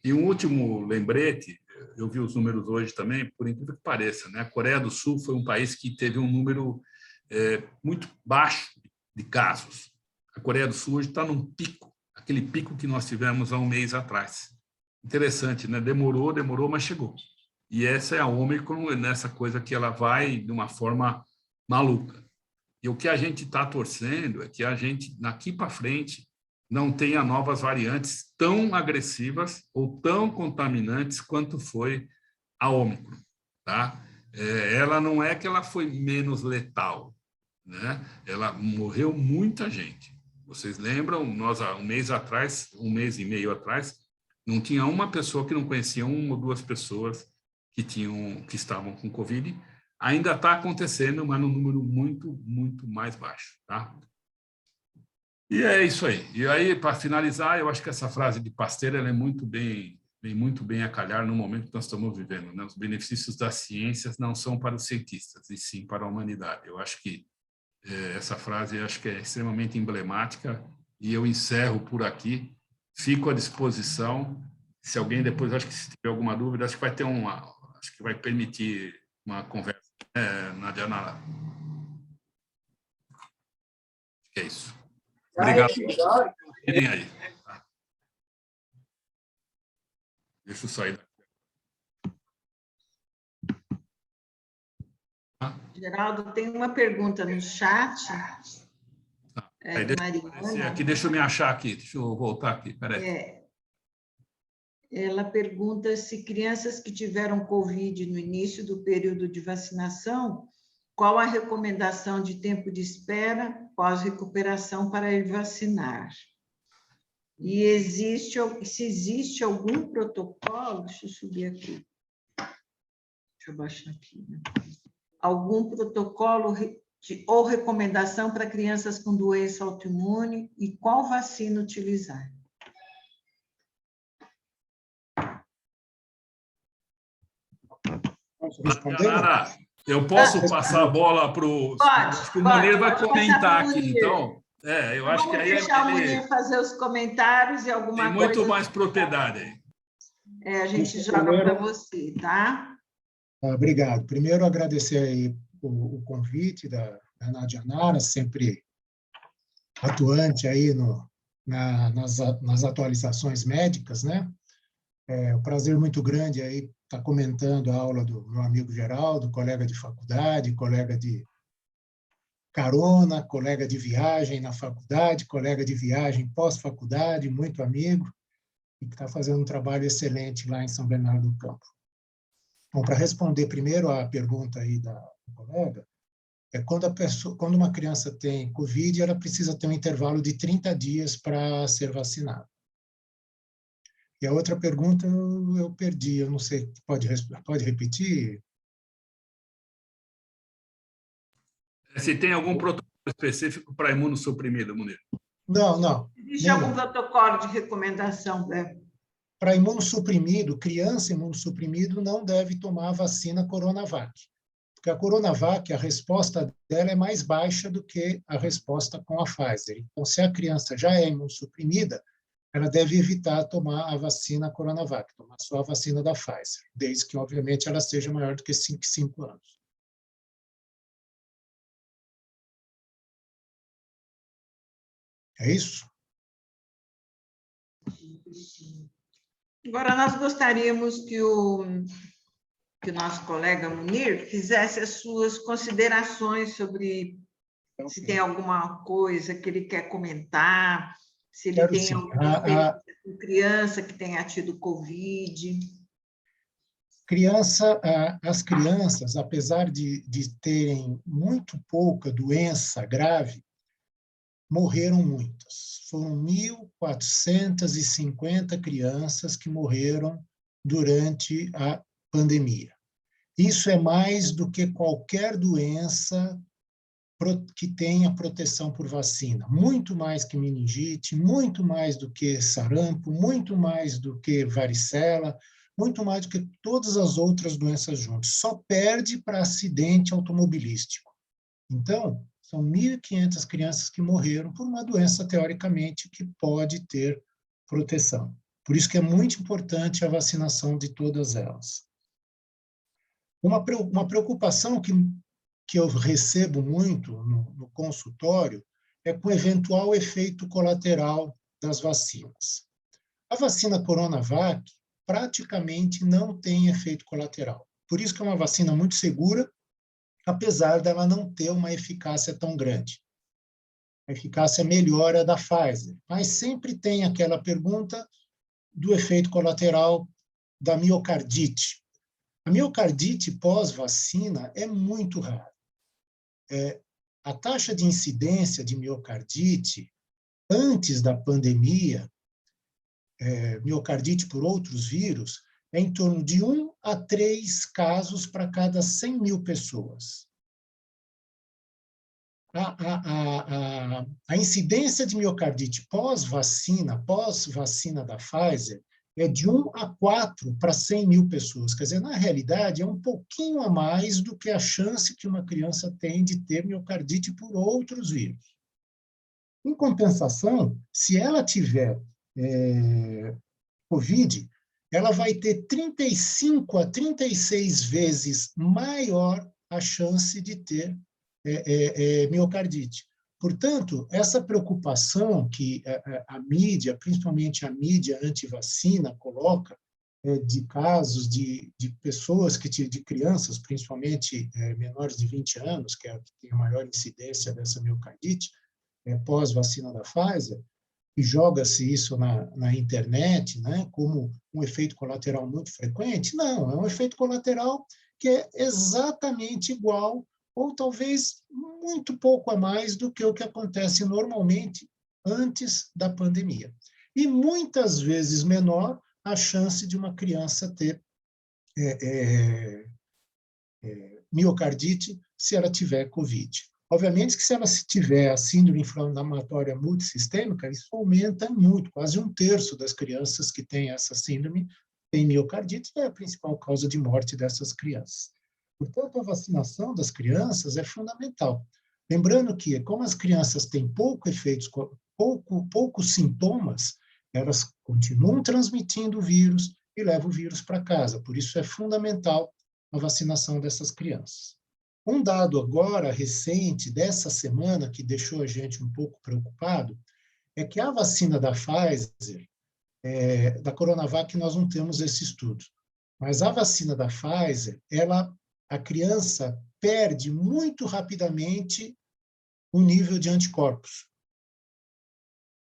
E um último lembrete, eu vi os números hoje também, por incrível que pareça, né? A Coreia do Sul foi um país que teve um número muito baixo de casos. A Coreia do Sul hoje está num pico, aquele pico que nós tivemos há um mês atrás. Interessante, né? Demorou, mas chegou. E essa é a Ômicron, nessa coisa que ela vai de uma forma maluca. E o que a gente está torcendo é que a gente, daqui para frente, não tenha novas variantes tão agressivas ou tão contaminantes quanto foi a Ômicron. Tá? Ela não é que ela foi menos letal, né? Ela morreu muita gente. Vocês lembram, nós há um mês e meio atrás, não tinha uma pessoa que não conhecia 1 ou 2 pessoas que estavam com Covid. Ainda está acontecendo, mas num número muito, muito mais baixo. Tá? E é isso aí. E aí, para finalizar, eu acho que essa frase de Pasteur ela vem muito bem a calhar no momento que nós estamos vivendo. Né? Os benefícios das ciências não são para os cientistas, e sim para a humanidade. Eu acho que essa frase acho que é extremamente emblemática e eu encerro por aqui. Fico à disposição. Se alguém depois, acho que se tiver alguma dúvida, acho que vai permitir uma conversa, Nadia Nara. Acho que é isso. Obrigado. Irem aí. Tá? Deixa eu sair daqui. Geraldo, tem uma pergunta no chat. Deixa eu me achar aqui, deixa eu voltar aqui, peraí. Ela pergunta se crianças que tiveram Covid no início do período de vacinação, qual a recomendação de tempo de espera pós-recuperação para ir vacinar? E se existe algum protocolo, deixa eu subir aqui, deixa eu baixar aqui, né? Algum protocolo ou recomendação para crianças com doença autoimune e qual vacina utilizar? Posso responder? Eu posso passar a bola para o... Acho que o Munir vai comentar aqui, então... eu acho que aí deixar o Munir fazer os comentários e alguma coisa... Tem muito mais propriedade aí. A gente joga para você, tá? Obrigado. Primeiro, agradecer aí o convite da Nadia Nara, sempre atuante aí nas atualizações médicas, né? É um prazer muito grande aí estar comentando a aula do meu amigo Geraldo, colega de faculdade, colega de carona, colega de viagem na faculdade, colega de viagem pós-faculdade, muito amigo, e que está fazendo um trabalho excelente lá em São Bernardo do Campo. Bom, para responder primeiro a pergunta aí da colega, quando uma criança tem Covid, ela precisa ter um intervalo de 30 dias para ser vacinada. E a outra pergunta eu perdi, eu não sei, pode repetir? Se tem algum protocolo específico para imunossuprimido, Munir? Não. Existe algum protocolo de recomendação? Para imunossuprimido, criança imunossuprimido não deve tomar a vacina Coronavac. Porque a Coronavac, a resposta dela é mais baixa do que a resposta com a Pfizer. Então, se a criança já é imunossuprimida, ela deve evitar tomar a vacina Coronavac, tomar só a vacina da Pfizer, desde que, obviamente, ela seja maior do que 5 anos. É isso? Agora, nós gostaríamos que o nosso colega Munir fizesse as suas considerações sobre se tem alguma coisa que ele quer comentar, se ele tem alguma experiência com criança que tenha tido Covid. As crianças, apesar de terem muito pouca doença grave, morreram muitas. Foram 1.450 crianças que morreram durante a pandemia. Isso é mais do que qualquer doença que tenha proteção por vacina. Muito mais que meningite, muito mais do que sarampo, muito mais do que varicela, muito mais do que todas as outras doenças juntas. Só perde para acidente automobilístico. Então, são 1.500 crianças que morreram por uma doença, teoricamente, que pode ter proteção. Por isso que é muito importante a vacinação de todas elas. Uma preocupação que eu recebo muito no consultório é com o eventual efeito colateral das vacinas. A vacina Coronavac praticamente não tem efeito colateral. Por isso que é uma vacina muito segura, apesar dela não ter uma eficácia tão grande. A eficácia melhor é da Pfizer, mas sempre tem aquela pergunta do efeito colateral da miocardite. A miocardite pós-vacina é muito rara. A taxa de incidência de miocardite antes da pandemia, miocardite por outros vírus, é em torno de 1 a 3 casos para cada 100 mil pessoas. A incidência de miocardite pós-vacina da Pfizer, é de 1 a 4 para 100 mil pessoas. Quer dizer, na realidade, é um pouquinho a mais do que a chance que uma criança tem de ter miocardite por outros vírus. Em compensação, se ela tiver COVID, ela vai ter 35 a 36 vezes maior a chance de ter miocardite. Portanto, essa preocupação que a mídia, principalmente a mídia anti-vacina, coloca de casos de pessoas, de crianças, principalmente menores de 20 anos, que é a que tem a maior incidência dessa miocardite, pós-vacina da Pfizer, e joga-se isso na internet, né, como um efeito colateral muito frequente. Não, é um efeito colateral que é exatamente igual, ou talvez muito pouco a mais do que o que acontece normalmente antes da pandemia. E muitas vezes menor a chance de uma criança ter miocardite se ela tiver COVID. Obviamente que se ela tiver a síndrome inflamatória multissistêmica, isso aumenta muito, quase 1/3 das crianças que têm essa síndrome tem miocardite, e é a principal causa de morte dessas crianças. Portanto, a vacinação das crianças é fundamental. Lembrando que, como as crianças têm poucos sintomas, elas continuam transmitindo o vírus e levam o vírus para casa. Por isso é fundamental a vacinação dessas crianças. Um dado agora, recente, dessa semana, que deixou a gente um pouco preocupado, é que a vacina da Pfizer, da Coronavac, nós não temos esse estudo. Mas a vacina da Pfizer, a criança perde muito rapidamente o nível de anticorpos.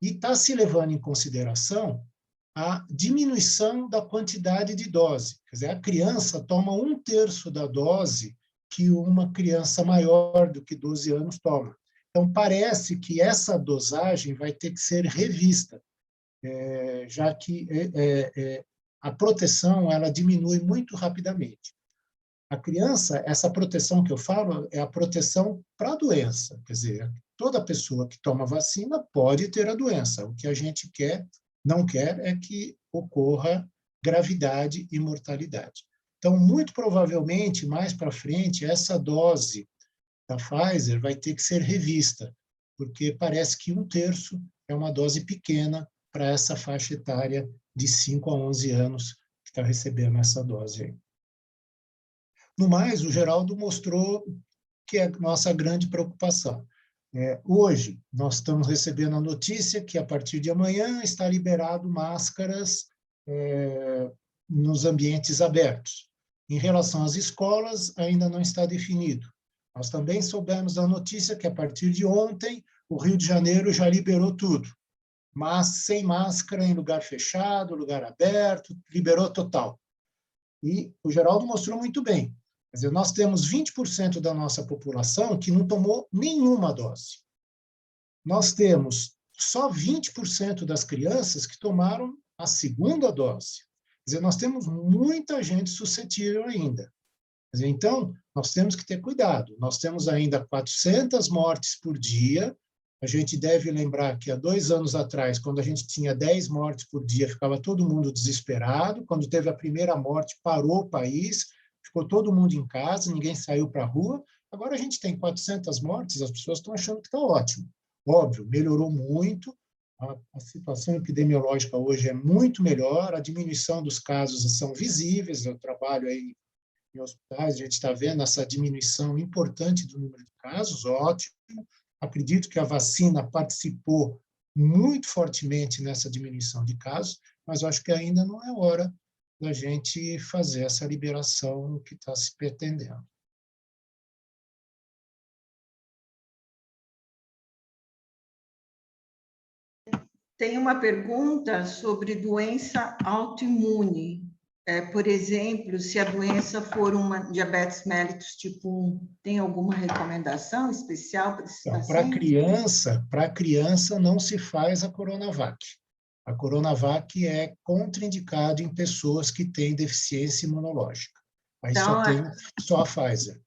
E está se levando em consideração a diminuição da quantidade de dose. Quer dizer, a criança toma 1/3 da dose que uma criança maior do que 12 anos toma. Então, parece que essa dosagem vai ter que ser revista, já que a proteção ela diminui muito rapidamente. A criança, essa proteção que eu falo, é a proteção para a doença. Quer dizer, toda pessoa que toma vacina pode ter a doença. O que a gente não quer é que ocorra gravidade e mortalidade. Então, muito provavelmente, mais para frente, essa dose da Pfizer vai ter que ser revista, porque parece que 1/3 é uma dose pequena para essa faixa etária de 5 a 11 anos que está recebendo essa dose aí. No mais, o Geraldo mostrou que é a nossa grande preocupação. Hoje, nós estamos recebendo a notícia que, a partir de amanhã, está liberado máscaras nos ambientes abertos. Em relação às escolas, ainda não está definido. Nós também soubemos da notícia que, a partir de ontem, o Rio de Janeiro já liberou tudo, mas sem máscara em lugar fechado, lugar aberto, liberou total. E o Geraldo mostrou muito bem. Quer dizer, nós temos 20% da nossa população que não tomou nenhuma dose. Nós temos só 20% das crianças que tomaram a segunda dose. Quer dizer, nós temos muita gente suscetível ainda. Quer dizer, então, nós temos que ter cuidado. Nós temos ainda 400 mortes por dia. A gente deve lembrar que há 2 anos atrás, quando a gente tinha 10 mortes por dia, ficava todo mundo desesperado. Quando teve a primeira morte, parou o país, ficou todo mundo em casa, ninguém saiu para a rua. Agora a gente tem 400 mortes, as pessoas estão achando que está ótimo. Óbvio, melhorou muito, a situação epidemiológica hoje é muito melhor, a diminuição dos casos são visíveis, eu trabalho aí em hospitais, a gente está vendo essa diminuição importante do número de casos, ótimo. Acredito que a vacina participou muito fortemente nessa diminuição de casos, mas eu acho que ainda não é hora da gente fazer essa liberação que está se pretendendo. Tem uma pergunta sobre doença autoimune. Por exemplo, se a doença for uma diabetes mellitus tipo 1, tem alguma recomendação especial para esses pacientes? Para criança não se faz a Coronavac. A Coronavac é contraindicado em pessoas que têm deficiência imunológica. Aí então, só a Pfizer.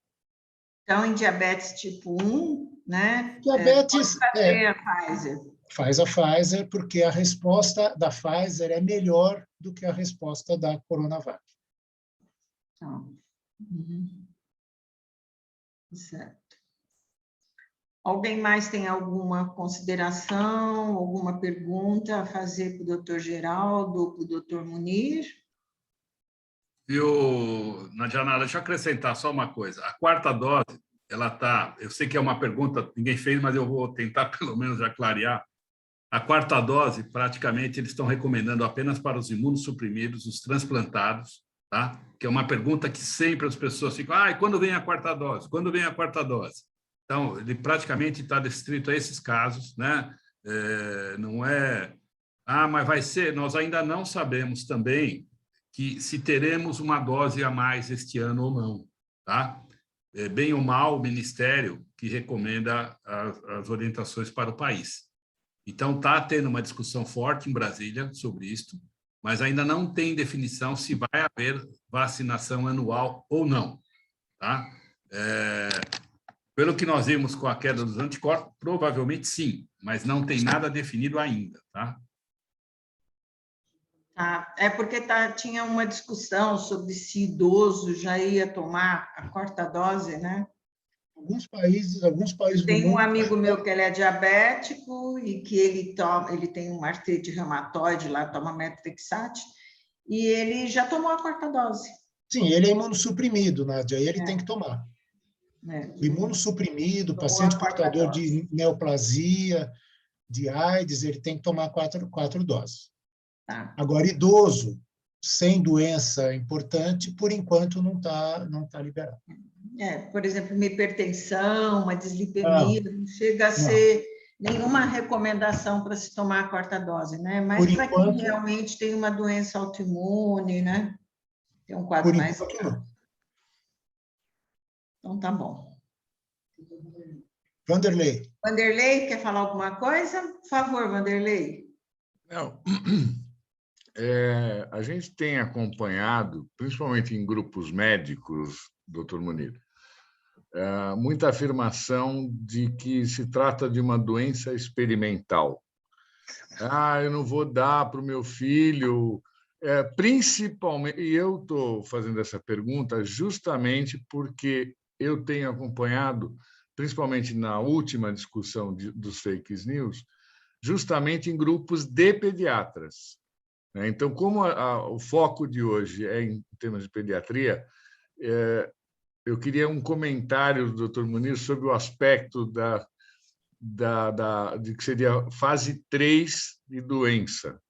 Então, em diabetes tipo 1, né? Diabetes, pode fazer a Pfizer. Faz a Pfizer, porque a resposta da Pfizer é melhor do que a resposta da Coronavac. Então, certo. Alguém mais tem alguma consideração, alguma pergunta a fazer para o doutor Geraldo ou para o doutor Munir? Nadianara, deixa eu acrescentar só uma coisa. A 4ª dose, ela está... Eu sei que é uma pergunta que ninguém fez, mas eu vou tentar pelo menos já clarear. A 4ª dose, praticamente, eles estão recomendando apenas para os imunossuprimidos, os transplantados, tá? Que é uma pergunta que sempre as pessoas ficam, e quando vem a 4ª dose? Quando vem a 4ª dose? Então, ele praticamente está restrito a esses casos, né? Não é... mas vai ser... Nós ainda não sabemos também que se teremos uma dose a mais este ano ou não, tá? Bem ou mal, o Ministério que recomenda as orientações para o país. Então, está tendo uma discussão forte em Brasília sobre isto, mas ainda não tem definição se vai haver vacinação anual ou não. Tá? Pelo que nós vimos com a queda dos anticorpos, provavelmente sim, mas não tem nada definido ainda. Tá? É porque tinha uma discussão sobre se idoso já ia tomar a 4ª dose, né? Alguns países do mundo... Tem um amigo meu que ele é diabético e que ele tem uma artrite reumatoide lá, toma methotrexate, e ele já tomou a 4ª dose. Sim, ele é imunossuprimido, Nádia, ele tem que tomar. O imunossuprimido, paciente portador de neoplasia, de AIDS, ele tem que tomar 4 doses. Tá. Agora, idoso, sem doença importante, por enquanto não tá liberado. Por exemplo, uma hipertensão, uma dislipemia, não chega a ser nenhuma recomendação para se tomar a 4ª dose, né? Mas para quem realmente tem uma doença autoimune, né? Tem um quadro mais grave. Então, tá bom. Vanderlei. Vanderlei, quer falar alguma coisa? Por favor, Vanderlei. Não. A gente tem acompanhado, principalmente em grupos médicos, doutor Munir, muita afirmação de que se trata de uma doença experimental. Eu não vou dar para o meu filho, principalmente... E eu estou fazendo essa pergunta justamente porque eu tenho acompanhado, principalmente na última discussão dos fake news, justamente em grupos de pediatras. Então, como o foco de hoje é em temas de pediatria, eu queria um comentário do Dr. Munir sobre o aspecto de que seria fase 3 de doença,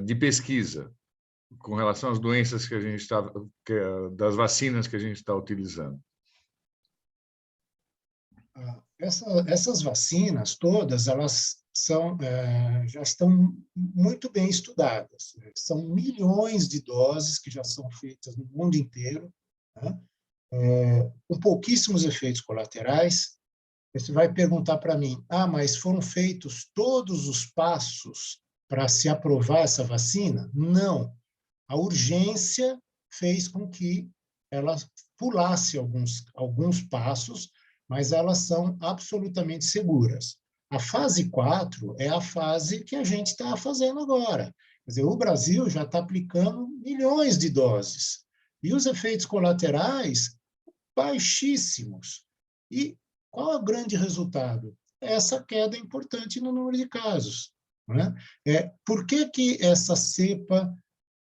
de pesquisa, com relação às doenças que a gente está, das vacinas que a gente está utilizando. Essas vacinas todas, elas já estão muito bem estudadas. São milhões de doses que já são feitas no mundo inteiro, né? Com pouquíssimos efeitos colaterais. Você vai perguntar para mim, mas foram feitos todos os passos para se aprovar essa vacina? Não. A urgência fez com que ela pulasse alguns passos, mas elas são absolutamente seguras. A fase 4 é a fase que a gente está fazendo agora. Quer dizer, o Brasil já está aplicando milhões de doses. E os efeitos colaterais, baixíssimos. E qual é o grande resultado? Essa queda importante no número de casos, né? Por que essa cepa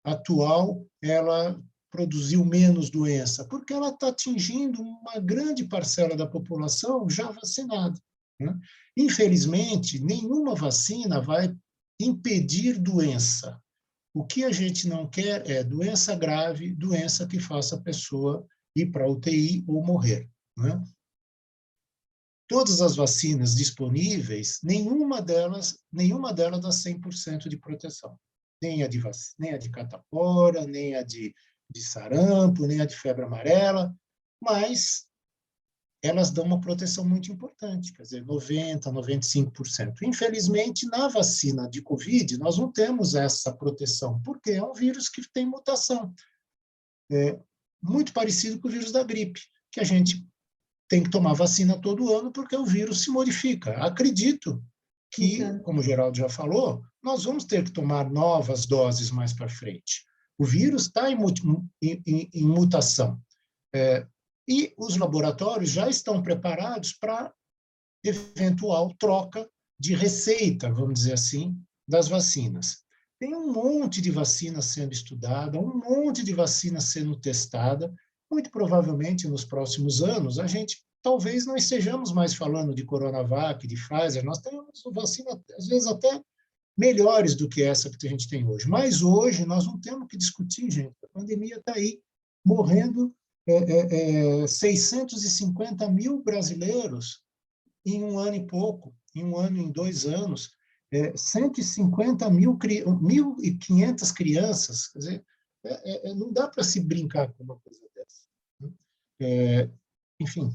atual ela produziu menos doença? Porque ela está atingindo uma grande parcela da população já vacinada, né? Infelizmente, nenhuma vacina vai impedir doença. O que a gente não quer é doença grave, doença que faça a pessoa ir para a UTI ou morrer, né? Todas as vacinas disponíveis, nenhuma delas dá 100% de proteção. Nem a de catapora, nem a de sarampo, nem a de febre amarela, mas elas dão uma proteção muito importante, quer dizer, 90%, 95%. Infelizmente, na vacina de Covid, nós não temos essa proteção, porque é um vírus que tem mutação. Muito parecido com o vírus da gripe, que a gente tem que tomar vacina todo ano porque o vírus se modifica. Acredito que, como o Geraldo já falou, nós vamos ter que tomar novas doses mais para frente. O vírus está em mutação. E os laboratórios já estão preparados para eventual troca de receita, vamos dizer assim, das vacinas. Tem um monte de vacina sendo estudada, um monte de vacina sendo testada. Muito provavelmente, nos próximos anos, a gente talvez não estejamos mais falando de Coronavac, de Pfizer, nós temos vacina, às vezes, até melhores do que essa que a gente tem hoje. Mas hoje nós não temos que discutir, gente. A pandemia está aí, morrendo 650 mil brasileiros em um ano e pouco, em um ano, em 2 anos, 150 mil, 1.500 crianças. Quer dizer, não dá para se brincar com uma coisa dessa. Enfim,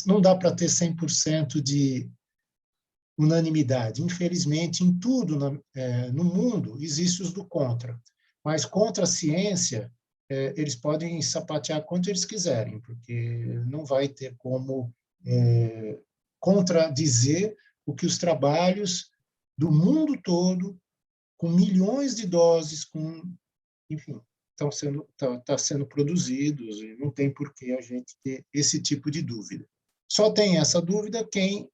não dá para ter 100% de unanimidade. Infelizmente, em tudo no mundo, existe os do contra. Mas contra a ciência, eles podem sapatear quanto eles quiserem, porque não vai ter como contradizer o que os trabalhos do mundo todo, com milhões de doses, enfim, está sendo produzidos, e não tem por que a gente ter esse tipo de dúvida. Só tem essa dúvida quem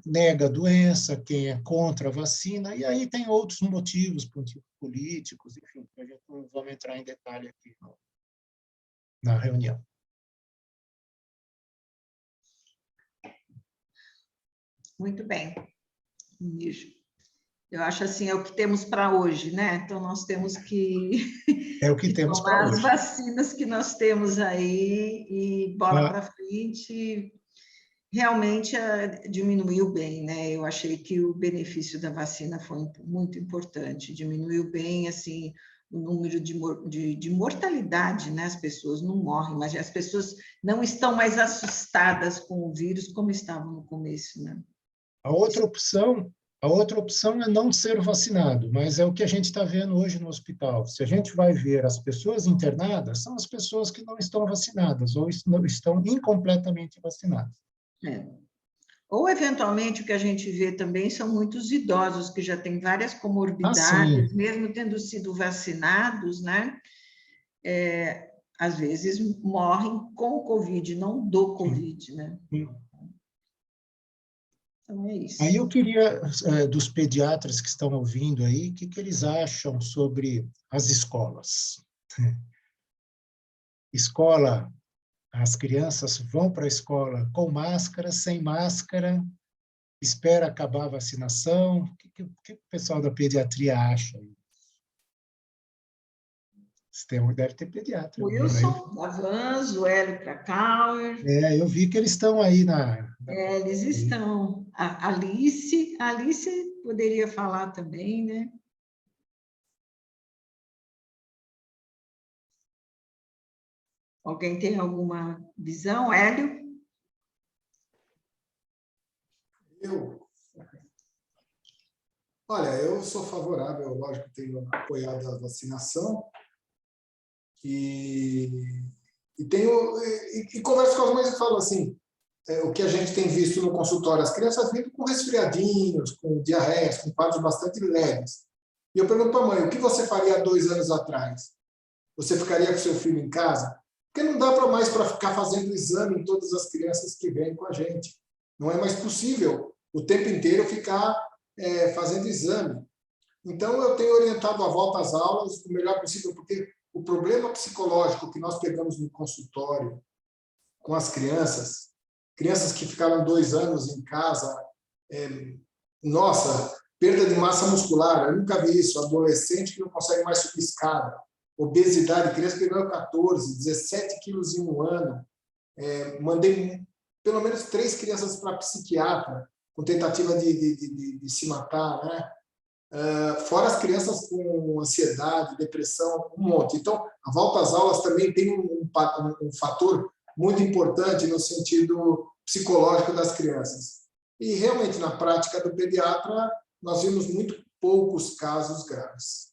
nega a doença, quem é contra a vacina, e aí tem outros motivos políticos, enfim, a gente não vamos entrar em detalhe aqui na reunião. Muito bem. Eu acho assim, é o que temos para hoje, né? Então, nós temos que, temos para hoje. As vacinas que nós temos aí e bola para frente. Realmente diminuiu bem, né? Eu achei que o benefício da vacina foi muito importante, diminuiu bem, assim, o número de mortalidade, né? As pessoas não morrem, mas as pessoas não estão mais assustadas com o vírus como estavam no começo, né? A outra opção é não ser vacinado, mas é o que a gente está vendo hoje no hospital. Se a gente vai ver as pessoas internadas, são as pessoas que não estão vacinadas ou estão incompletamente vacinadas. Ou, eventualmente, o que a gente vê também são muitos idosos que já têm várias comorbidades, mesmo tendo sido vacinados, né? Às vezes morrem com Covid, não do Covid, né? Então, é isso. Aí eu queria, dos pediatras que estão ouvindo aí, o que eles acham sobre as escolas. Escola, as crianças vão para a escola com máscara, sem máscara, espera acabar a vacinação. O que o pessoal da pediatria acha? Deve ter pediatra. Wilson, Avanzo, Hélio Krakauer. Eu vi que eles estão aí Eles estão. A Alice poderia falar também, né? Alguém tem alguma visão? Hélio? Olha, eu sou favorável, lógico, tenho apoiado a vacinação e converso com as mães e falo assim, o que a gente tem visto no consultório, as crianças vindo com resfriadinhos, com diarreias, com quadros bastante leves. E eu pergunto para a mãe, o que você faria há 2 anos atrás? Você ficaria com seu filho em casa? Porque não dá para ficar fazendo exame em todas as crianças que vêm com a gente. Não é mais possível o tempo inteiro ficar fazendo exame. Então, eu tenho orientado a volta às aulas o melhor possível, porque o problema psicológico que nós pegamos no consultório com as crianças que ficaram 2 anos em casa, nossa, perda de massa muscular, eu nunca vi isso, adolescente que não consegue mais subir escada, obesidade, criança que ganhou 14, 17 quilos em 1 ano, mandei pelo menos 3 crianças para psiquiatra, com tentativa de se matar, né? Fora as crianças com ansiedade, depressão, um monte. Então, a volta às aulas também tem um fator muito importante no sentido psicológico das crianças. E, realmente, na prática do pediatra, nós vimos muito poucos casos graves.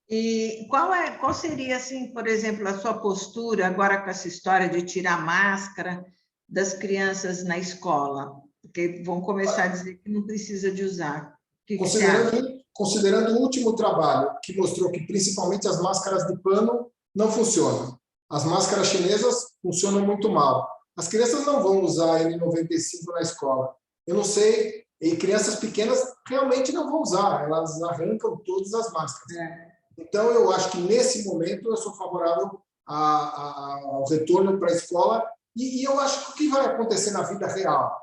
E qual seria, assim, por exemplo, a sua postura agora com essa história de tirar máscara das crianças na escola? Porque vão começar a dizer que não precisa de usar. O que você acha? Considerando o último trabalho, que mostrou que principalmente as máscaras de pano não funcionam. As máscaras chinesas funcionam muito mal. As crianças não vão usar N95 na escola. Eu não sei, e crianças pequenas realmente não vão usar, elas arrancam todas as máscaras. Então, eu acho que, nesse momento, eu sou favorável ao retorno para a escola e eu acho que o que vai acontecer na vida real?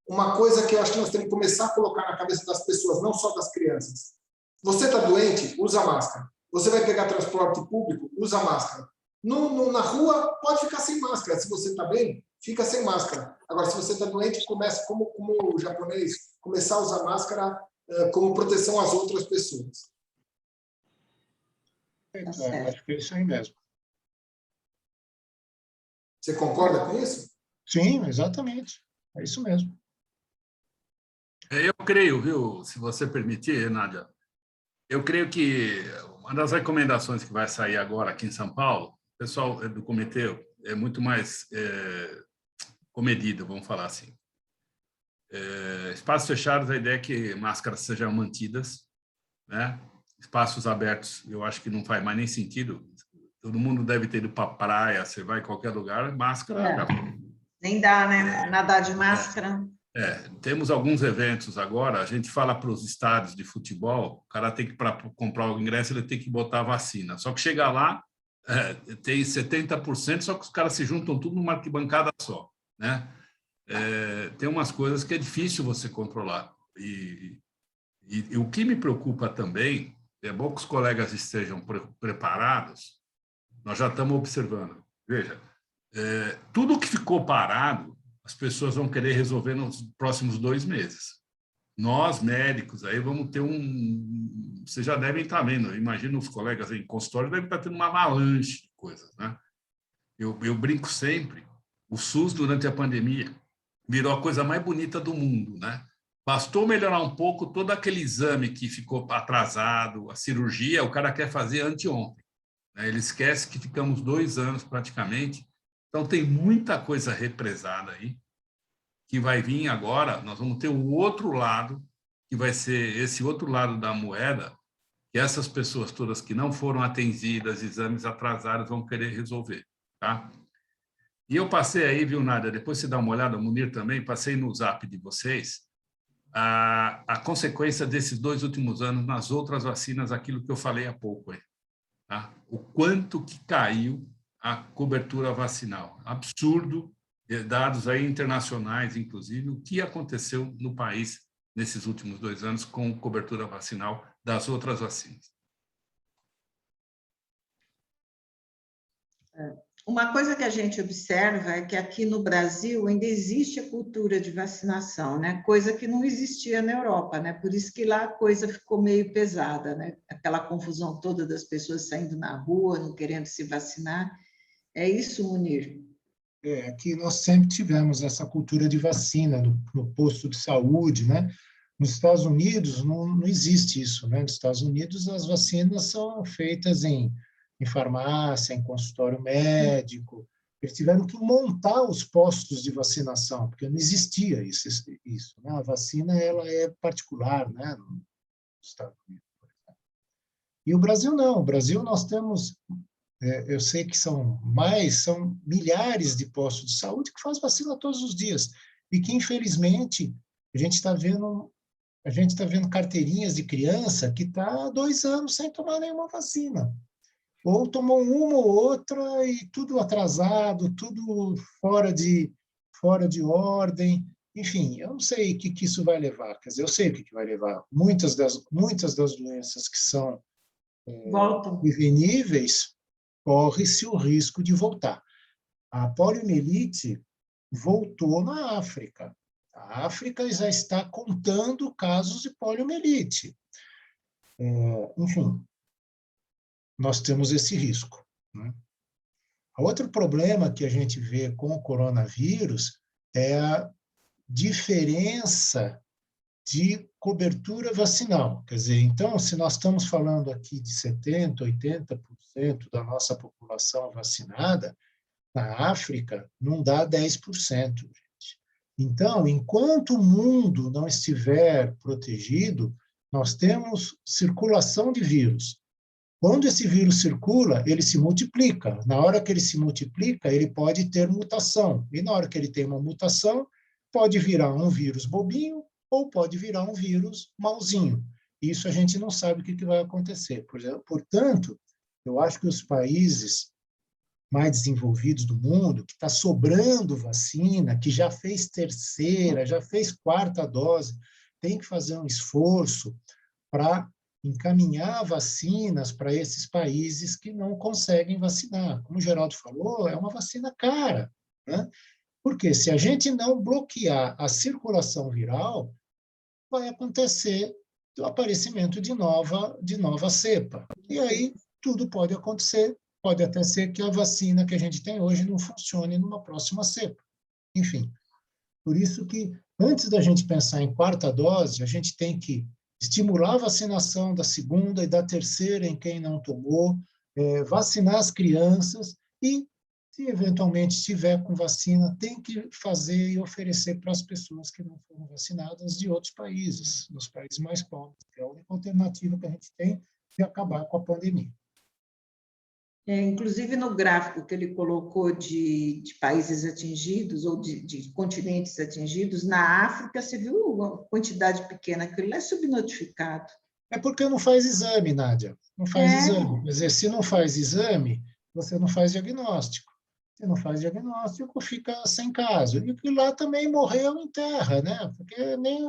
Uma coisa que eu acho que nós temos que começar a colocar na cabeça das pessoas, não só das crianças. Você está doente? Usa máscara. Você vai pegar transporte público? Usa máscara. Na rua, pode ficar sem máscara. Se você está bem, fica sem máscara. Agora, se você está doente, comece, como o japonês, começar a usar máscara como proteção às outras pessoas. Acho que é isso aí mesmo. Você concorda com isso? Sim, exatamente. É isso mesmo. Eu creio, viu, se você permitir, Nádia, eu creio que uma das recomendações que vai sair agora aqui em São Paulo, o pessoal do comitê é muito mais comedido, vamos falar assim. Espaços fechados, a ideia é que máscaras sejam mantidas, né? Espaços abertos, eu acho que não faz mais nem sentido. Todo mundo deve ter ido para a praia, você vai em qualquer lugar, máscara. Nem dá, né? Nadar de máscara. Temos alguns eventos agora, a gente fala para os estádios de futebol, o cara tem que, para comprar o ingresso, ele tem que botar a vacina. Só que chegar lá, tem 70%, só que os caras se juntam tudo numa arquibancada só, né? Tem umas coisas que é difícil você controlar. E o que me preocupa também, é bom que os colegas estejam preparados, nós já estamos observando. Veja, tudo que ficou parado, as pessoas vão querer resolver nos próximos 2 meses. Nós, médicos, aí vamos ter vocês já devem estar vendo, eu imagino os colegas em consultório devem estar tendo uma avalanche de coisas, né? Eu brinco sempre, o SUS, durante a pandemia, virou a coisa mais bonita do mundo, né? Bastou melhorar um pouco todo aquele exame que ficou atrasado, a cirurgia, o cara quer fazer anteontem, né? Ele esquece que ficamos 2 anos praticamente. Então, tem muita coisa represada aí, que vai vir agora, nós vamos ter o outro lado, que vai ser esse outro lado da moeda, que essas pessoas todas que não foram atendidas, exames atrasados, vão querer resolver, tá? E eu passei aí, viu, Nádia, depois você dá uma olhada, Munir também, passei no zap de vocês, a consequência desses 2 últimos anos nas outras vacinas, aquilo que eu falei há pouco aí, tá? O quanto que caiu a cobertura vacinal. Absurdo, dados aí internacionais, inclusive, o que aconteceu no país nesses últimos 2 anos com cobertura vacinal das outras vacinas. Uma coisa que a gente observa é que aqui no Brasil ainda existe a cultura de vacinação, né? Coisa que não existia na Europa, né? Por isso que lá a coisa ficou meio pesada, né? Aquela confusão toda das pessoas saindo na rua, não querendo se vacinar. É isso, Munir? Aqui nós sempre tivemos essa cultura de vacina no posto de saúde, né? Nos Estados Unidos não existe isso, né? Nos Estados Unidos as vacinas são feitas em farmácia, em consultório médico. Eles tiveram que montar os postos de vacinação, porque não existia isso, né? A vacina ela é particular, né? Nos Estados Unidos, por exemplo. E o Brasil não. O Brasil nós temos, eu sei que são milhares de postos de saúde que fazem vacina todos os dias e que infelizmente a gente está vendo carteirinhas de criança que está há 2 anos sem tomar nenhuma vacina. Ou tomou uma ou outra e tudo atrasado, tudo fora de ordem. Enfim, eu não sei o que isso vai levar. Quer dizer, eu sei o que vai levar. Muitas das doenças que são preveníveis, corre-se o risco de voltar. A poliomielite voltou na África. A África já está contando casos de poliomielite. Enfim, nós temos esse risco, né? Outro problema que a gente vê com o coronavírus é a diferença de cobertura vacinal. Quer dizer, então, se nós estamos falando aqui de 70%, 80% da nossa população vacinada, na África não dá 10%. Gente. Então, enquanto o mundo não estiver protegido, nós temos circulação de vírus. Quando esse vírus circula, ele se multiplica. Na hora que ele se multiplica, ele pode ter mutação. E na hora que ele tem uma mutação, pode virar um vírus bobinho ou pode virar um vírus mauzinho. Isso a gente não sabe o que vai acontecer. Portanto, eu acho que os países mais desenvolvidos do mundo, que está sobrando vacina, que já fez terceira, já fez quarta dose, tem que fazer um esforço para encaminhar vacinas para esses países que não conseguem vacinar. Como o Geraldo falou, é uma vacina cara, né? Porque se a gente não bloquear a circulação viral, vai acontecer o aparecimento de nova cepa. E aí tudo pode acontecer, pode até ser que a vacina que a gente tem hoje não funcione numa próxima cepa. Enfim, por isso que antes da gente pensar em quarta dose, a gente tem que estimular a vacinação da segunda e da terceira em quem não tomou, vacinar as crianças e, se eventualmente estiver com vacina, tem que fazer e oferecer para as pessoas que não foram vacinadas de outros países, dos países mais pobres, que é a única alternativa que a gente tem de acabar com a pandemia. Inclusive, no gráfico que ele colocou de países atingidos ou de continentes atingidos, na África, você viu uma quantidade pequena, aquilo é subnotificado. É porque não faz exame, Nádia. Não faz exame. Quer dizer, se não faz exame, você não faz diagnóstico. Se não faz diagnóstico, fica sem caso. E lá também morreu em terra, né? Porque nem...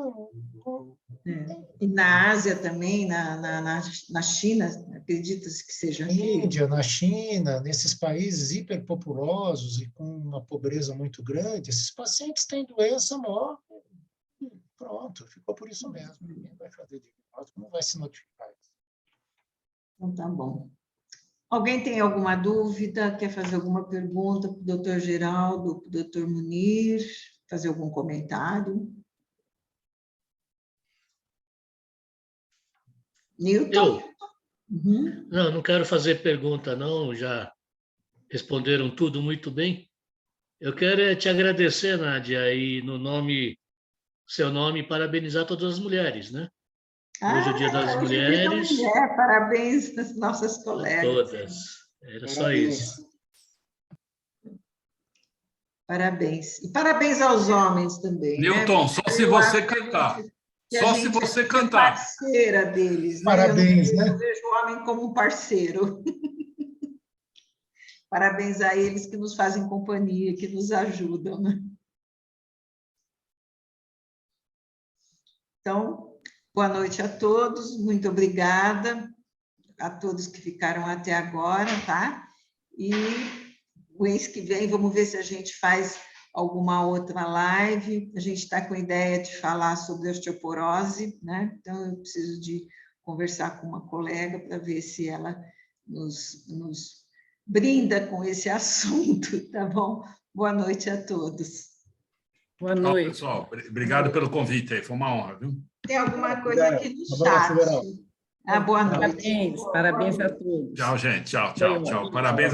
E na Ásia também, na China, acredita-se que seja aqui? Na Índia, na China, nesses países hiperpopulosos e com uma pobreza muito grande, esses pacientes têm doença, morrem. Pronto, ficou por isso mesmo. Ninguém vai fazer diagnóstico, não vai se notificar. Então, tá bom. Alguém tem alguma dúvida? Quer fazer alguma pergunta para o doutor Geraldo, para o doutor Munir? Fazer algum comentário? Newton? Não quero fazer pergunta, não. Já responderam tudo muito bem. Eu quero te agradecer, Nádia, e seu nome, parabenizar todas as mulheres, né? Hoje é o Dia das Mulheres. Parabéns às nossas colegas. Todas. Era só isso. Parabéns. E parabéns aos homens também. Newton, né? só se você cantar. Só se você cantar. Parceira deles. Parabéns, né? Eu vejo o homem como um parceiro. Parabéns a eles que nos fazem companhia, que nos ajudam, né? Então, boa noite a todos, muito obrigada a todos que ficaram até agora, tá? E o mês que vem, vamos ver se a gente faz alguma outra live. A gente está com a ideia de falar sobre osteoporose, né? Então, eu preciso de conversar com uma colega para ver se ela nos brinda com esse assunto, tá bom? Boa noite a todos. Boa noite. Pessoal, obrigado pelo convite aí, foi uma honra, viu? Tem alguma coisa aqui no chat? Boa noite. Parabéns a todos. Tchau, gente. Tchau. Parabéns a